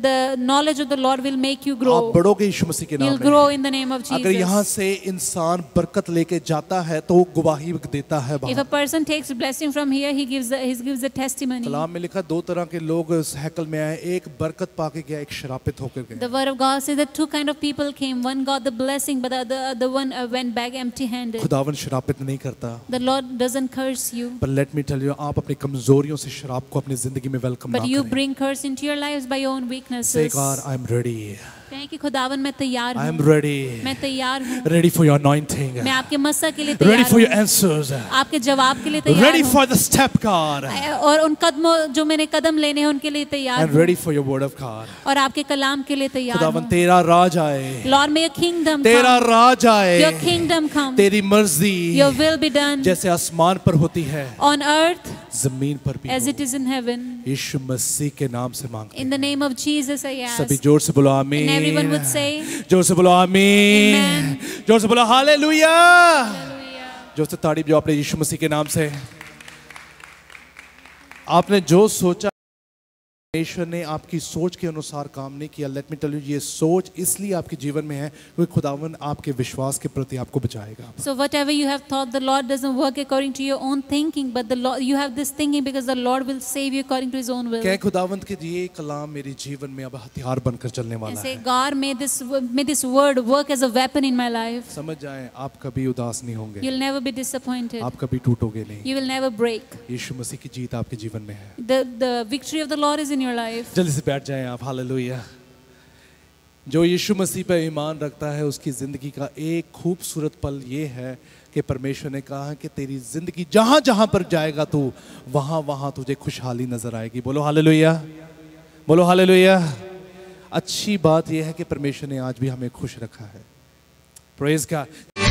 The knowledge of the Lord will make you आप grow. बढ़ोगे यीशु मसीह के नाम You'll में। grow in the name of अगर यहाँ Jesus. से इंसान बरकत लेके जाता है तो वो गवाही देता है If बाहर। a person takes blessing from here, he gives the testimony. कलाम में लिखा दो तरह के लोग इस हैकल में आए, एक बरकत पाके गया, एक श्रापित होकर The गया। word of God says that two kind of people came. One got the blessing, but the other one went back empty-handed. खुदावन श्रापित नहीं करता, The Lord doesn't curse you, पर लेट मी टेल यू, आप अपनी कमजोरियों से शराब को अपनी जिंदगी में वेलकम ना but you करें। bring curse into your lives by your own Say weaknesses. God, I am ready. कहें कि खुदावन मैं तैयार I am हूँ, ready. मैं तैयार हूँ, Ready for your anointing. मैं आपके मस्सा के लिए Ready तैयार for your हूँ, answers. आपके जवाब के लिए तैयार Ready हूँ, for the step, God. और उन कदमों जो मैंने कदम लेने हैं उनके लिए तैयार And हूँ, ready for your word of God. और आपके कलाम के लिए तैयार खुदावन हूँ। तेरा राज आए, Lord, may your kingdom तेरा come, राज आए, your kingdom come, तेरी मर्जी your will be done जैसे आसमान पर होती है on earth जमीन पर भी as हो। it is in heaven. यीशु मसीह के नाम से मांगते In the name of Jesus I हैं। सभी ask. जोर से बोलो आमीन। And everyone would say, जोर से बोलो आमीन। Amen. जोर से बोलो हालेलुया। Hallelujah. जोर से तारीफ जो आपने यीशु मसीह के नाम से। आपने जो सोचा परमेश्वर ने आपकी सोच के अनुसार काम नहीं किया। लेट मी टेल यू, ये सोच इसलिए आपके जीवन में है क्योंकि खुदावन आपके विश्वास के प्रति आपको बचाएगा। So whatever you have thought, the Lord doesn't work according to your own thinking, but the Lord, you have this thinking because the Lord will save you according to His own will. कह खुदावंत के ये कलाम मेरे जीवन में अब हथियार बनकर चलने And वाला say, है। God, may this word work as a weapon in my life. समझ जाएं, आप कभी उदास नहीं होंगे, You'll never be disappointed. आप कभी टूटोगे नहीं। You will never break. यीशु मसीह की जीत आपके जीवन में है। The victory of the Lord is in your life. जल्दी से बैठ जाएं आप। हालेलुया। जो यीशु मसीह पर ईमान रखता है उसकी जिंदगी का एक खूबसूरत पल ये है कि परमेश्वर ने कहा कि तेरी जिंदगी जहां जहां पर जाएगा तू वहां वहां तुझे खुशहाली नजर आएगी। बोलो हालेलुया, बोलो हालेलुया। अच्छी बात यह है कि परमेश्वर ने आज भी हमें खुश रखा है। Praise God.